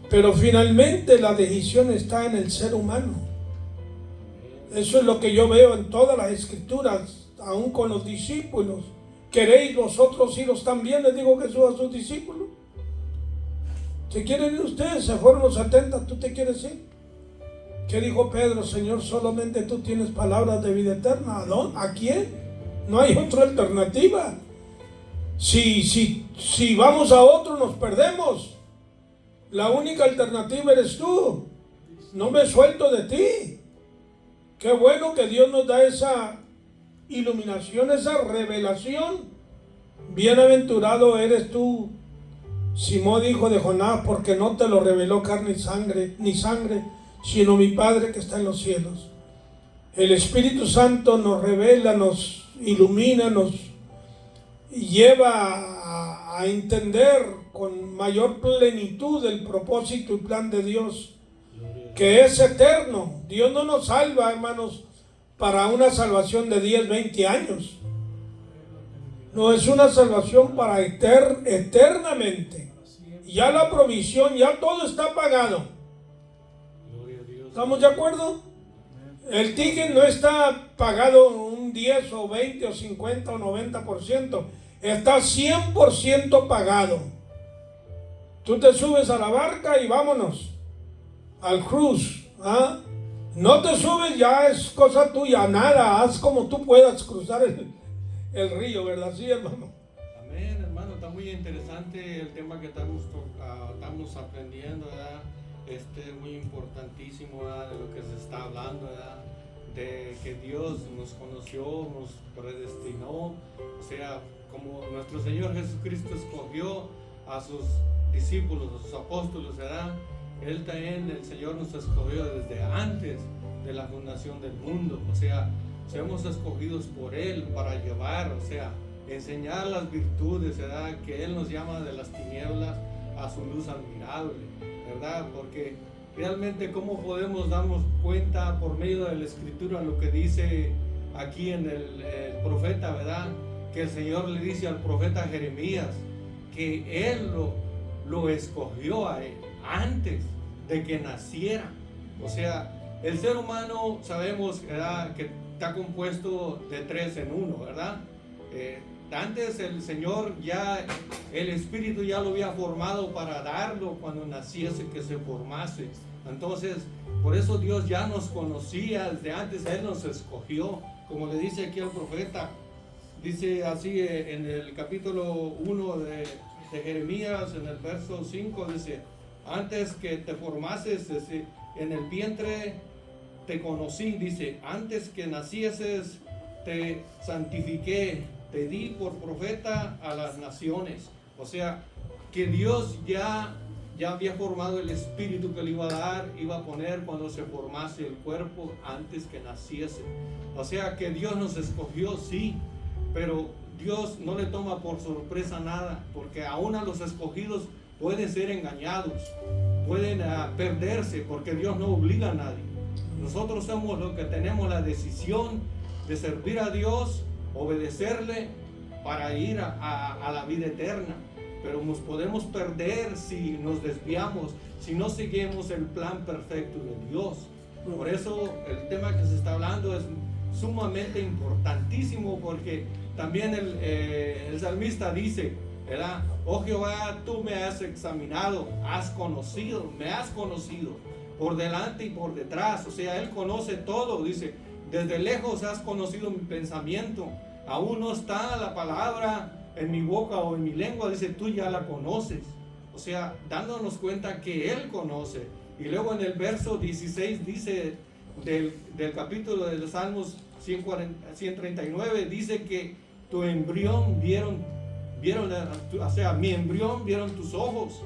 Pero finalmente la decisión está en el ser humano. Eso es lo que yo veo en todas las escrituras, aún con los discípulos. ¿Queréis vosotros iros también? Les digo Jesús a sus discípulos. ¿Se quieren ir ustedes? Se fueron los 70, ¿tú te quieres ir? ¿Qué dijo Pedro? Señor, solamente tú tienes palabras de vida eterna. ¿A quién? No hay otra alternativa. Si vamos a otro nos perdemos. La única alternativa eres tú. No me suelto de ti. Qué bueno que Dios nos da esa iluminación, esa revelación. Bienaventurado eres tú, Simón, hijo de Jonás, porque no te lo reveló carne ni sangre, sino mi Padre que está en los cielos. El Espíritu Santo nos revela, nos ilumina, nos lleva a entender con mayor plenitud el propósito y plan de Dios, que es eterno. Dios no nos salva, hermanos, para una salvación de 10, 20 años. No, es una salvación para eternamente. Ya la provisión, ya todo está pagado. ¿Estamos de acuerdo? El ticket no está pagado un 10 o 20 o 50 o 90%. Está 100% pagado. Tú te subes a la barca y vámonos al cruise. ¿Ah? No te subes, ya es cosa tuya, nada. Haz como tú puedas cruzar el río, ¿verdad? Sí, hermano. Amén, hermano. Está muy interesante el tema que estamos aprendiendo, ¿verdad? Muy importantísimo, ¿verdad? De lo que se está hablando, ¿verdad? De que Dios nos conoció, nos predestinó, o sea, como nuestro Señor Jesucristo escogió a sus discípulos, a sus apóstoles, ¿verdad? Él también, el Señor nos escogió desde antes de la fundación del mundo, o sea, somos escogidos por Él para llevar, o sea, enseñar las virtudes, ¿verdad? Que Él nos llama de las tinieblas a su luz admirable, ¿verdad? Porque realmente cómo podemos darnos cuenta por medio de la Escritura lo que dice aquí en el profeta, ¿verdad? Que el Señor le dice al profeta Jeremías que Él lo escogió a Él antes de que naciera. O sea, el ser humano sabemos, ¿verdad?, que está compuesto de 3 en 1, ¿verdad? Antes el Señor ya, el Espíritu ya lo había formado para darlo cuando naciese, que se formase. Entonces, por eso Dios ya nos conocía desde antes, Él nos escogió, como le dice aquí al profeta. Dice así en el capítulo 1 de Jeremías, en el verso 5, dice: antes que te formases, dice, en el vientre te conocí, dice, antes que nacieses te santifiqué, te di por profeta a las naciones. O sea, que Dios ya había formado el espíritu que le iba a dar, iba a poner cuando se formase el cuerpo antes que naciese. O sea, que Dios nos escogió, sí, pero Dios no le toma por sorpresa nada, porque aún a los escogidos pueden ser engañados, pueden perderse, porque Dios no obliga a nadie. Nosotros somos los que tenemos la decisión de servir a Dios, obedecerle para ir a la vida eterna. Pero nos podemos perder si nos desviamos, si no seguimos el plan perfecto de Dios. Por eso el tema que se está hablando es sumamente importantísimo, porque también el salmista dice, ¿verdad? Oh Jehová, tú me has examinado, me has conocido por delante y por detrás. O sea, Él conoce todo. Dice, desde lejos has conocido mi pensamiento. Aún no está la palabra en mi boca o en mi lengua. Dice, tú ya la conoces. O sea, dándonos cuenta que Él conoce. Y luego en el verso 16 dice del capítulo de los Salmos 139, dice que tu embrión vieron, o sea, mi embrión vieron tus ojos,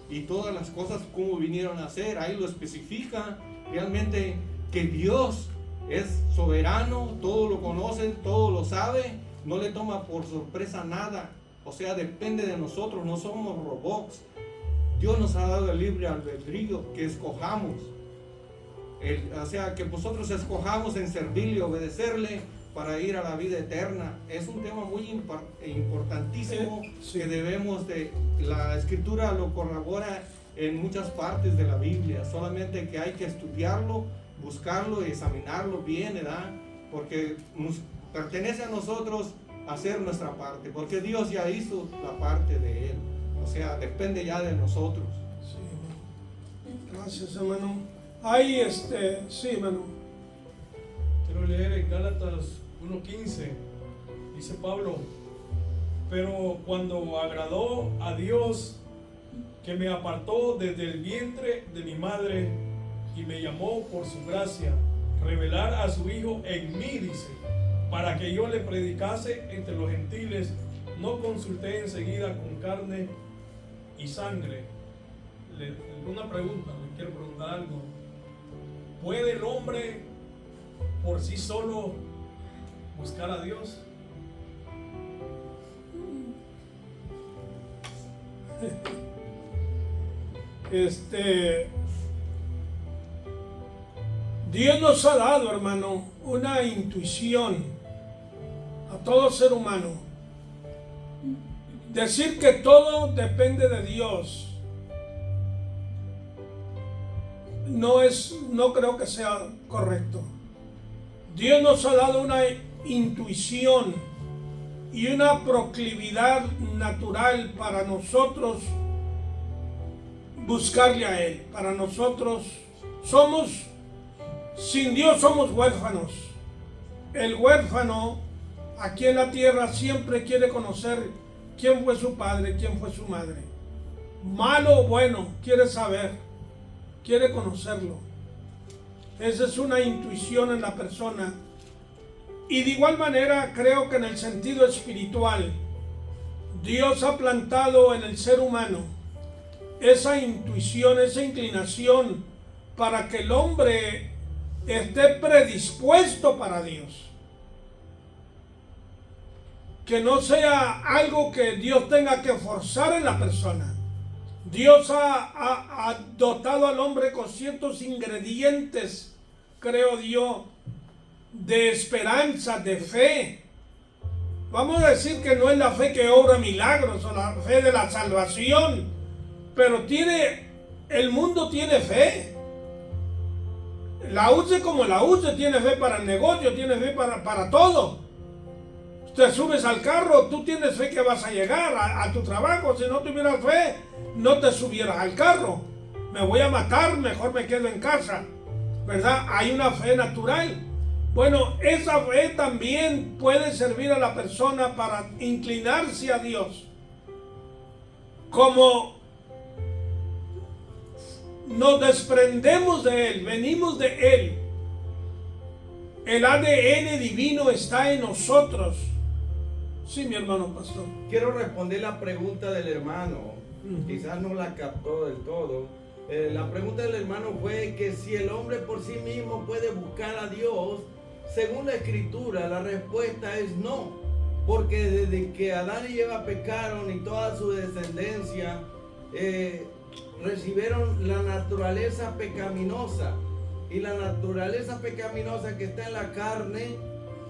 y todas las cosas como vinieron a ser. Ahí lo especifica realmente, que Dios es soberano, todo lo conoce, todo lo sabe, no le toma por sorpresa nada. O sea, depende de nosotros, no somos robots. Dios nos ha dado el libre albedrío, que escojamos. O sea, que nosotros escojamos en servirle y obedecerle para ir a la vida eterna. Es un tema muy importantísimo, sí, que debemos de... La Escritura lo corrobora en muchas partes de la Biblia, solamente que hay que estudiarlo, buscarlo y examinarlo bien, ¿verdad? Porque nos pertenece a nosotros hacer nuestra parte, porque Dios ya hizo la parte de Él. O sea, depende ya de nosotros. Sí, gracias, hermano. Ahí, sí, hermano. Quiero leer en Gálatas 1:15. Dice Pablo, pero cuando agradó a Dios, que me apartó desde el vientre de mi madre y me llamó por su gracia, revelar a su Hijo en mí, dice, para que yo le predicase entre los gentiles, no consulté enseguida con carne y sangre. Una pregunta, le quiero preguntar algo. ¿Puede el hombre por sí solo buscar a Dios? Dios nos ha dado, hermano, una intuición a todo ser humano. Decir que todo depende de Dios no creo que sea correcto. Dios nos ha dado una intuición y una proclividad natural para nosotros buscarle a Él. Para nosotros sin Dios somos huérfanos. El huérfano aquí en la tierra siempre quiere conocer quién fue su padre, quién fue su madre. Malo o bueno, quiere saber, quiere conocerlo. Esa es una intuición en la persona. Y de igual manera creo que en el sentido espiritual, Dios ha plantado en el ser humano esa intuición, esa inclinación para que el hombre esté predispuesto para Dios. Que no sea algo que Dios tenga que forzar en la persona. Dios ha dotado al hombre con ciertos ingredientes, creo yo, de esperanza, de fe. Vamos a decir que no es la fe que obra milagros o la fe de la salvación, pero el mundo tiene fe. La use como la use, tiene fe para el negocio, tiene fe para todo. Te subes al carro, tú tienes fe que vas a llegar a tu trabajo. Si no tuvieras fe, no te subieras al carro. Me voy a matar, mejor me quedo en casa, ¿verdad? Hay una fe natural. Bueno, esa fe también puede servir a la persona para inclinarse a Dios. Como nos desprendemos de Él, venimos de Él, el ADN divino está en nosotros. Sí, mi hermano pastor. Quiero responder la pregunta del hermano. Quizás no la captó del todo. La pregunta del hermano fue que si el hombre por sí mismo puede buscar a Dios. Según la escritura, la respuesta es no. Porque desde que Adán y Eva pecaron y toda su descendencia recibieron la naturaleza pecaminosa. Y la naturaleza pecaminosa que está en la carne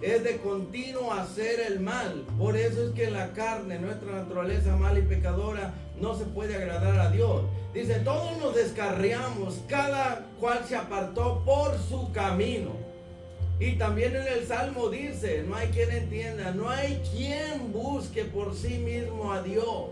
es de continuo hacer el mal. Por eso es que en la carne, nuestra naturaleza mala y pecadora, no se puede agradar a Dios. Dice, todos nos descarriamos, cada cual se apartó por su camino. Y también en el Salmo dice, no hay quien entienda, no hay quien busque por sí mismo a Dios.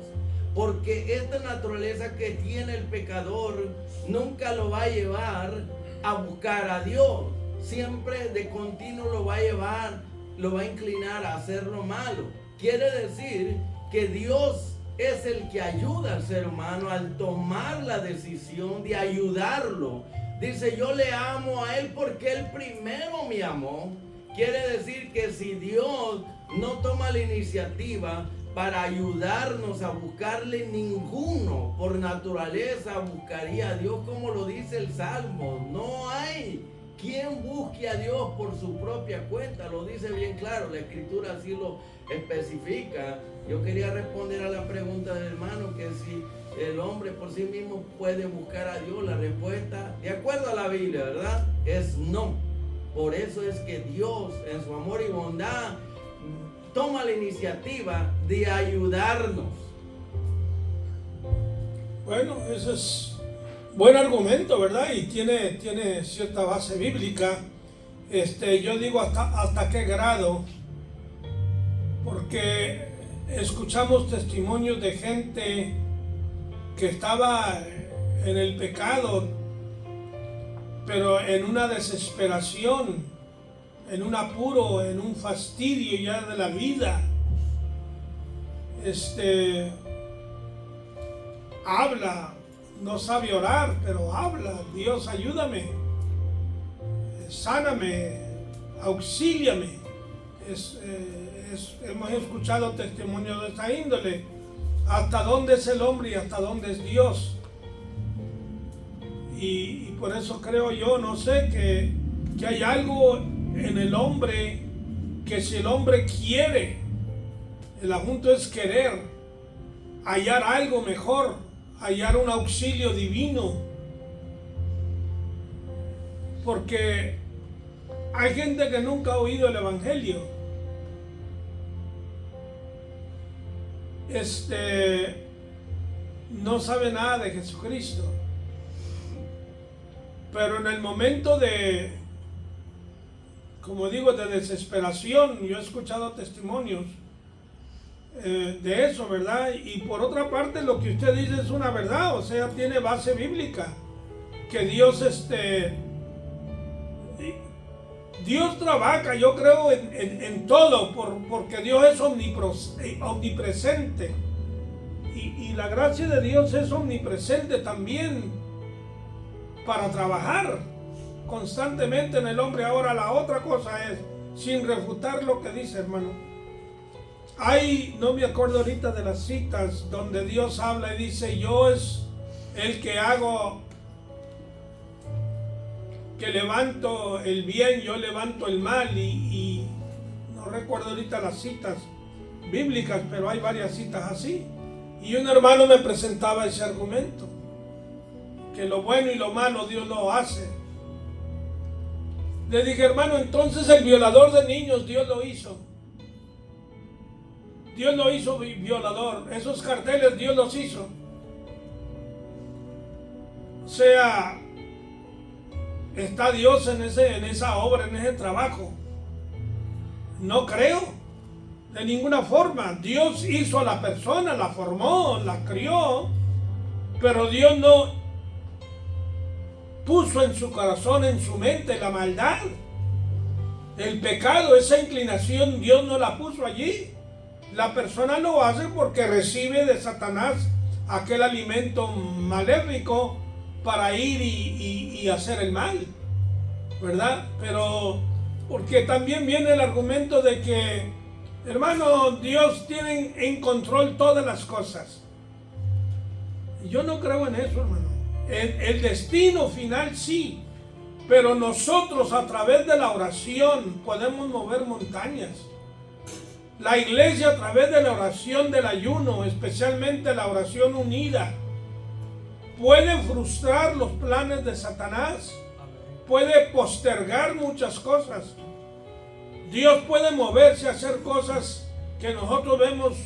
Porque esta naturaleza que tiene el pecador nunca lo va a llevar a buscar a Dios. Siempre de continuo lo va a llevar, lo va a inclinar a hacer lo malo. Quiere decir que Dios es el que ayuda al ser humano al tomar la decisión de ayudarlo. Dice, yo le amo a Él porque Él primero me amó. Quiere decir que si Dios no toma la iniciativa para ayudarnos a buscarle, ninguno por naturaleza buscaría a Dios, como lo dice el Salmo. No hay quien busque a Dios por su propia cuenta, lo dice bien claro, la escritura así lo especifica. Yo quería responder a la pregunta del hermano, que si el hombre por sí mismo puede buscar a Dios. La respuesta, de acuerdo a la Biblia, ¿verdad?, es no. Por eso es que Dios, en su amor y bondad, toma la iniciativa de ayudarnos. Bueno, ese es buen argumento, ¿verdad? Y tiene cierta base bíblica. Yo digo hasta qué grado, porque escuchamos testimonios de gente que estaba en el pecado, pero en una desesperación, en un apuro, en un fastidio ya de la vida. Habla, no sabe orar, pero habla. Dios, ayúdame, sáname, auxíliame. Hemos escuchado testimonios de esta índole. ¿Hasta dónde es el hombre y hasta dónde es Dios? Y por eso creo yo, no sé, que hay algo en el hombre, que si el hombre quiere, el asunto es querer, hallar algo mejor, hallar un auxilio divino. Porque hay gente que nunca ha oído el evangelio. No sabe nada de Jesucristo. Pero en el momento de, como digo, de desesperación, yo he escuchado testimonios de eso, ¿verdad? Y por otra parte, lo que usted dice es una verdad, o sea, tiene base bíblica, que Dios Dios trabaja, yo creo, en todo, porque Dios es omnipresente. Y la gracia de Dios es omnipresente también para trabajar constantemente en el hombre. Ahora, la otra cosa es, sin refutar lo que dice, hermano, no me acuerdo ahorita de las citas donde Dios habla y dice, yo es el que hago, que levanto el bien, yo levanto el mal, y no recuerdo ahorita las citas bíblicas, pero hay varias citas así. Y un hermano me presentaba ese argumento, que lo bueno y lo malo Dios lo hace. Le dije, hermano, entonces el violador de niños Dios lo hizo. Dios lo hizo violador. Esos carteles Dios los hizo. O sea, ¿está Dios en esa obra, en ese trabajo? No creo. De ninguna forma. Dios hizo a la persona, la formó, la crió, pero Dios no puso en su corazón, en su mente, la maldad, el pecado, esa inclinación. Dios no la puso allí. La persona lo hace porque recibe de Satanás aquel alimento maléfico para ir y hacer el mal, ¿verdad? Pero porque también viene el argumento de que Hermano, Dios tiene en control todas las cosas. Yo no creo en eso, hermano. El destino final sí, pero nosotros a través de la oración podemos mover montañas. La iglesia a través de la oración del ayuno, especialmente la oración unida, puede frustrar los planes de Satanás, puede postergar muchas cosas. Dios puede moverse a hacer cosas que nosotros vemos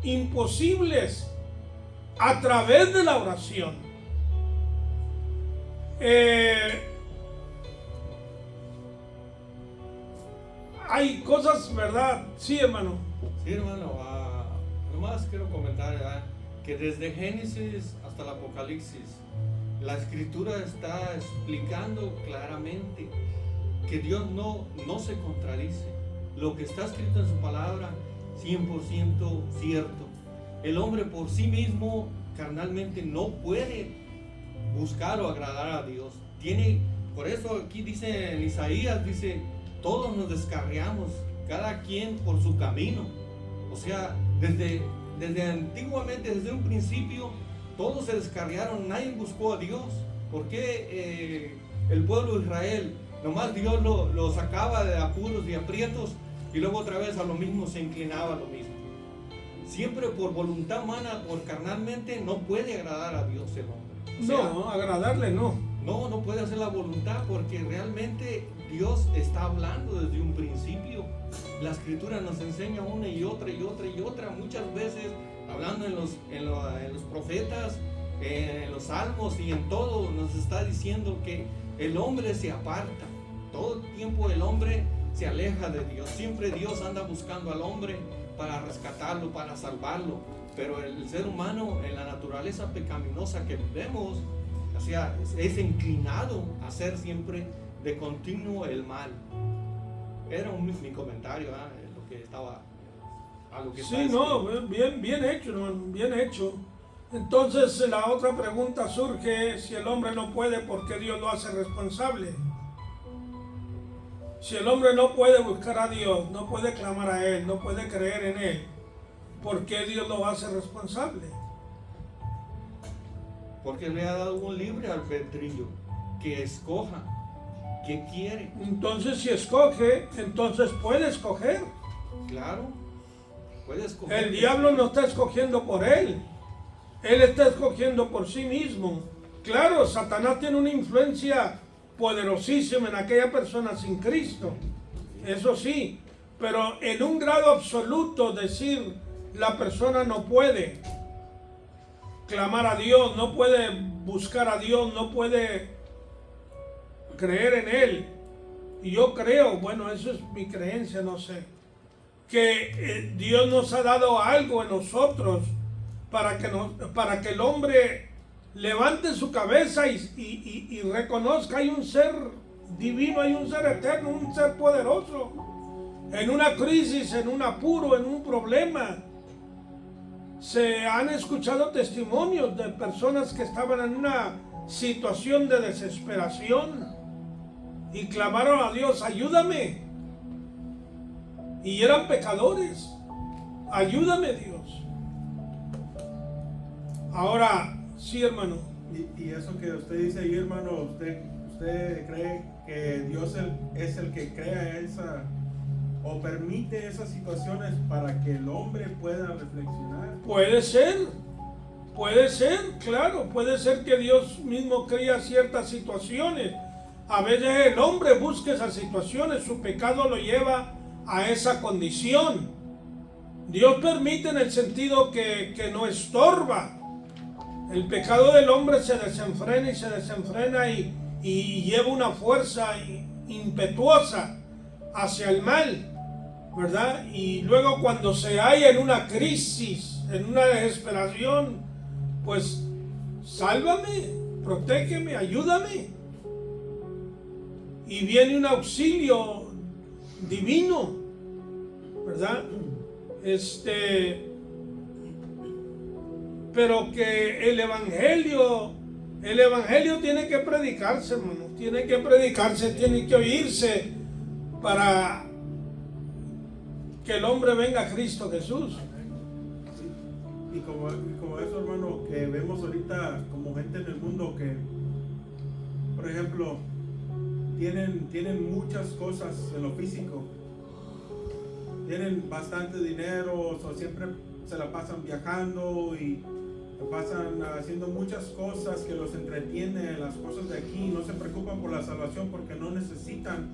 imposibles a través de la oración. Hay cosas, ¿verdad? Sí, hermano. Sí, hermano, nomás quiero comentar, ¿verdad?, que desde Génesis hasta el Apocalipsis, la Escritura está explicando claramente que Dios no se contradice. Lo que está escrito en su palabra, 100% cierto. El hombre por sí mismo, carnalmente, no puede buscar o agradar a Dios. Por eso aquí dice en Isaías, dice, todos nos descarriamos, cada quien por su camino. O sea, desde antiguamente, desde un principio, todos se descarriaron, nadie buscó a Dios. ¿Por qué el pueblo de Israel, nomás Dios lo sacaba de apuros y aprietos y luego otra vez a lo mismo se inclinaba a lo mismo? Siempre por voluntad humana, por carnalmente, no puede agradar a Dios el hombre. O sea, No, agradarle no. No puede hacer la voluntad porque realmente Dios está hablando desde un principio. La Escritura nos enseña una y otra y otra y otra, muchas veces hablando en los profetas, en los salmos y en todo, nos está diciendo que el hombre se aparta. Todo el tiempo el hombre se aleja de Dios. Siempre Dios anda buscando al hombre para rescatarlo, para salvarlo. Pero el ser humano, en la naturaleza pecaminosa que vivimos, o sea, es inclinado a hacer siempre de continuo el mal. Era mi comentario, lo que estaba a lo que Sí, está no, escrito. bien hecho, hermano, bien hecho. Entonces la otra pregunta surge: si el hombre no puede, ¿por qué Dios lo hace responsable? Si el hombre no puede buscar a Dios, no puede clamar a Él, no puede creer en Él, ¿por qué Dios lo hace responsable? Porque le ha dado un libre albedrío, que escoja, que quiere. Entonces si escoge, entonces puede escoger. Claro, puede escoger. El diablo no está escogiendo por él, él está escogiendo por sí mismo. Claro, Satanás tiene una influencia poderosísima en aquella persona sin Cristo, eso sí, pero en un grado absoluto decir la persona no puede clamar a Dios, no puede buscar a Dios, no puede creer en Él. Y yo creo, bueno, eso es mi creencia, no sé, que Dios nos ha dado algo en nosotros para que el hombre levante su cabeza y reconozca: hay un ser divino, hay un ser eterno, un ser poderoso. En una crisis, en un apuro, en un problema, se han escuchado testimonios de personas que estaban en una situación de desesperación y clamaron a Dios: ayúdame. Y eran pecadores. Ayúdame, Dios. Ahora, sí, hermano. Y eso que usted dice ahí, hermano, ¿usted cree que Dios es el que crea esa o permite esas situaciones para que el hombre pueda reflexionar? Puede ser, claro, puede ser que Dios mismo crea ciertas situaciones. A veces el hombre busca esas situaciones, su pecado lo lleva a esa condición. Dios permite en el sentido que no estorba. El pecado del hombre se desenfrena y lleva una fuerza impetuosa hacia el mal, ¿verdad? Y luego cuando se halla en una crisis, en una desesperación, pues sálvame, protégeme, ayúdame. Y viene un auxilio divino, ¿verdad? Pero que el evangelio tiene que predicarse, hermano, tiene que oírse para que el hombre venga a Cristo Jesús. Y como eso, hermano, que vemos ahorita como gente en el mundo que, por ejemplo, tienen muchas cosas en lo físico, tienen bastante dinero, o siempre se la pasan viajando y pasan haciendo muchas cosas que los entretienen, las cosas de aquí, no se preocupan por la salvación porque no necesitan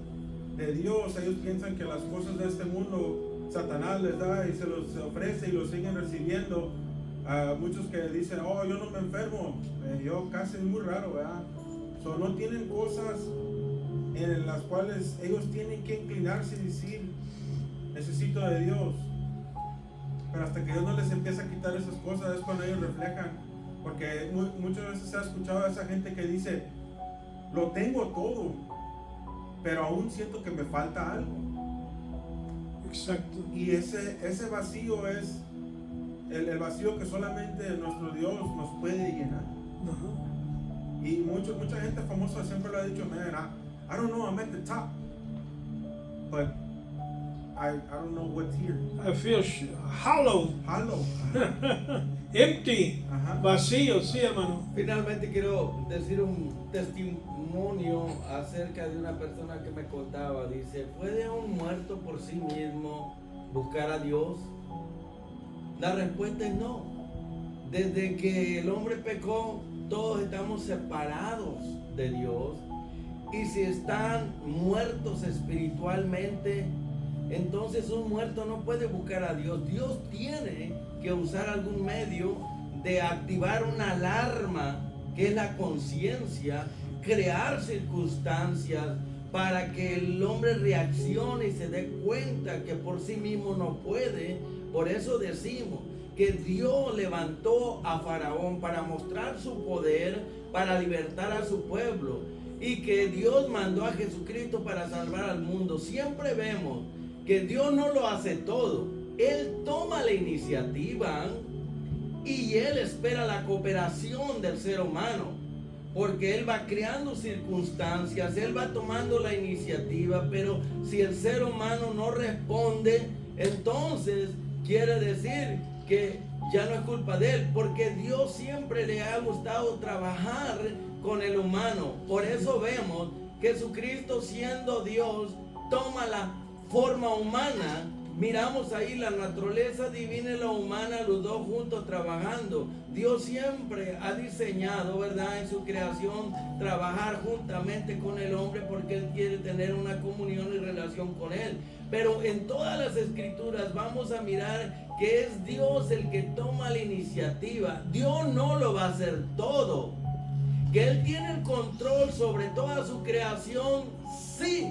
de Dios. Ellos piensan que las cosas de este mundo Satanás les da y se los ofrece y los siguen recibiendo. Muchos que dicen, oh, yo no me enfermo, yo casi es muy raro, ¿verdad? No tienen cosas en las cuales ellos tienen que inclinarse y decir, necesito de Dios. Pero hasta que Dios no les empieza a quitar esas cosas es cuando ellos reflejan. Porque muchas veces se ha escuchado a esa gente que dice, lo tengo todo, pero aún siento que me falta algo. Exacto. Y ese vacío es el vacío que solamente nuestro Dios nos puede llenar. Ajá. Y mucha gente famosa siempre lo ha dicho, man, I don't know, I'm at the top, but I don't know what's here. I feel hollow, Hollow. empty, Ajá. vacío, sí, hermano. Finalmente quiero decir un testimonio acerca de una persona que me contaba. Dice, ¿puede un muerto por sí mismo buscar a Dios? La respuesta es no. Desde que el hombre pecó, todos estamos separados de Dios. Y si están muertos espiritualmente, entonces un muerto no puede buscar a Dios. Dios tiene que usar algún medio de activar una alarma, que es la conciencia, crear circunstancias para que el hombre reaccione y se dé cuenta que por sí mismo no puede. Por eso decimos que Dios levantó a Faraón para mostrar su poder, para libertar a su pueblo, y que Dios mandó a Jesucristo para salvar al mundo. Siempre vemos que Dios no lo hace todo. Él toma la iniciativa y Él espera la cooperación del ser humano, porque Él va creando circunstancias, Él va tomando la iniciativa, pero si el ser humano no responde, entonces quiere decir que ya no es culpa de Él, porque Dios siempre le ha gustado trabajar con el humano. Por eso vemos que Jesucristo, siendo Dios, toma la forma humana. Miramos ahí la naturaleza divina y la humana, los dos juntos trabajando. Dios siempre ha diseñado, ¿verdad?, en su creación, trabajar juntamente con el hombre, porque Él quiere tener una comunión y relación con Él. Pero en todas las escrituras vamos a mirar que es Dios el que toma la iniciativa. Dios no lo va a hacer todo. Que Él tiene el control sobre toda su creación, sí.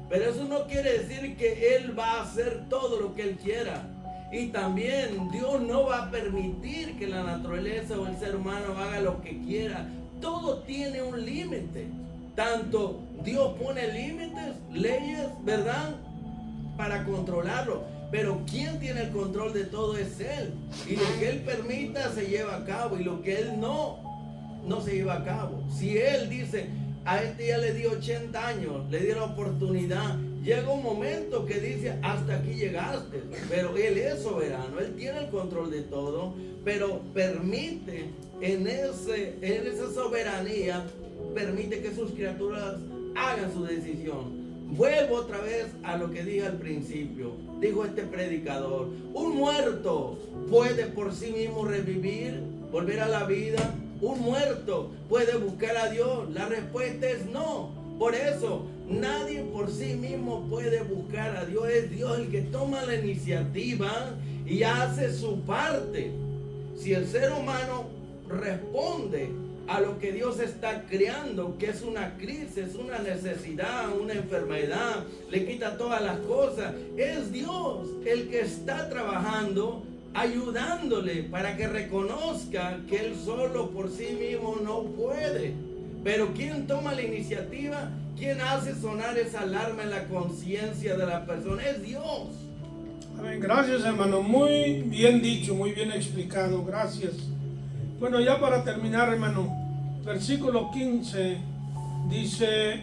Pero eso no quiere decir que Él va a hacer todo lo que Él quiera. Y también Dios no va a permitir que la naturaleza o el ser humano haga lo que quiera. Todo tiene un límite. Tanto Dios pone límites, leyes, ¿verdad?, para controlarlo. Pero quien tiene el control de todo es Él. Y lo que Él permita se lleva a cabo. Y lo que Él no se lleva a cabo. Si Él dice, a este ya le di 80 años, le di la oportunidad, llega un momento que dice, hasta aquí llegaste. Pero Él es soberano, Él tiene el control de todo, pero permite en esa soberanía, permite que sus criaturas hagan su decisión. Vuelvo otra vez a lo que dije al principio. Dijo este predicador, un muerto puede por sí mismo revivir, volver a la vida. Un muerto puede buscar a Dios. La respuesta es no. Por eso nadie por sí mismo puede buscar a Dios. Es Dios el que toma la iniciativa y hace su parte. Si el ser humano responde a lo que Dios está creando, que es una crisis, una necesidad, una enfermedad, le quita todas las cosas, es Dios el que está trabajando, ayudándole para que reconozca que Él solo por sí mismo no puede. Pero ¿quién toma la iniciativa? ¿Quién hace sonar esa alarma en la conciencia de la persona? Es Dios. Amén. Gracias, hermano. Muy bien dicho, muy bien explicado. Gracias. Bueno, ya para terminar, hermano, versículo 15 dice: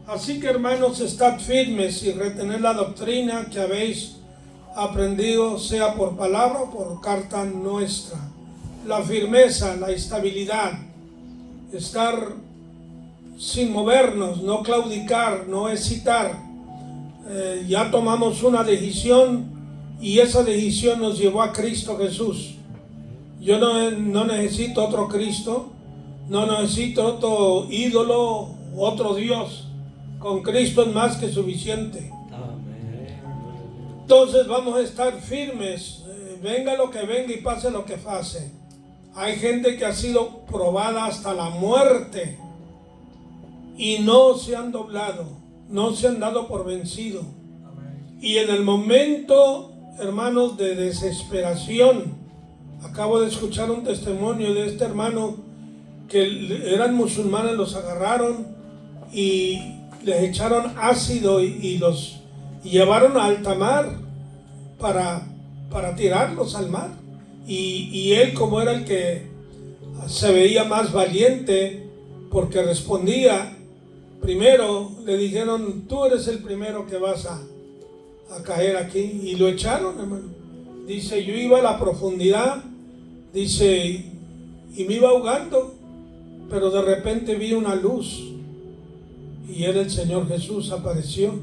así que, hermanos, estad firmes y retened la doctrina que habéis aprendido, sea por palabra o por carta nuestra. La firmeza, la estabilidad, estar sin movernos, no claudicar, no hesitar. Ya tomamos una decisión y esa decisión nos llevó a Cristo Jesús. Yo no necesito otro Cristo, no necesito otro ídolo, otro Dios. Con Cristo es más que suficiente. Entonces vamos a estar firmes, venga lo que venga y pase lo que pase. Hay gente que ha sido probada hasta la muerte y no se han doblado, no se han dado por vencido. Y en el momento, hermanos, de desesperación, acabo de escuchar un testimonio de este hermano que eran musulmanes, los agarraron y les echaron ácido y los llevaron a alta mar para tirarlos al mar. Y él, como era el que se veía más valiente, porque respondía, primero le dijeron, tú eres el primero que vas a caer aquí, y lo echaron, hermano. Dice, yo iba a la profundidad, dice, y me iba ahogando, pero de repente vi una luz, y era el Señor Jesús, apareció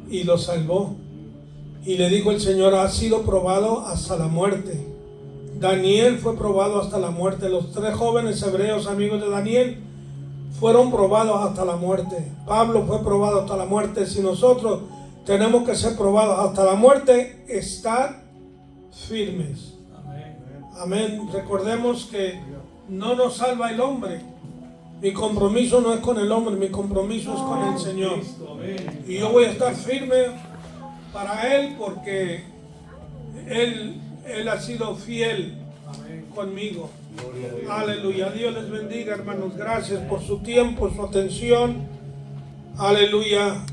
y lo salvó. Y le dijo el Señor, ha sido probado hasta la muerte. Daniel fue probado hasta la muerte. Los 3 jóvenes hebreos amigos de Daniel fueron probados hasta la muerte. Pablo fue probado hasta la muerte. Si nosotros tenemos que ser probados hasta la muerte, estar firmes. Amén. Recordemos que no nos salva el hombre. Mi compromiso no es con el hombre, mi compromiso es con el Señor. Y yo voy a estar firme para Él porque Él ha sido fiel conmigo. Aleluya. Dios les bendiga, hermanos. Gracias por su tiempo, su atención. Aleluya.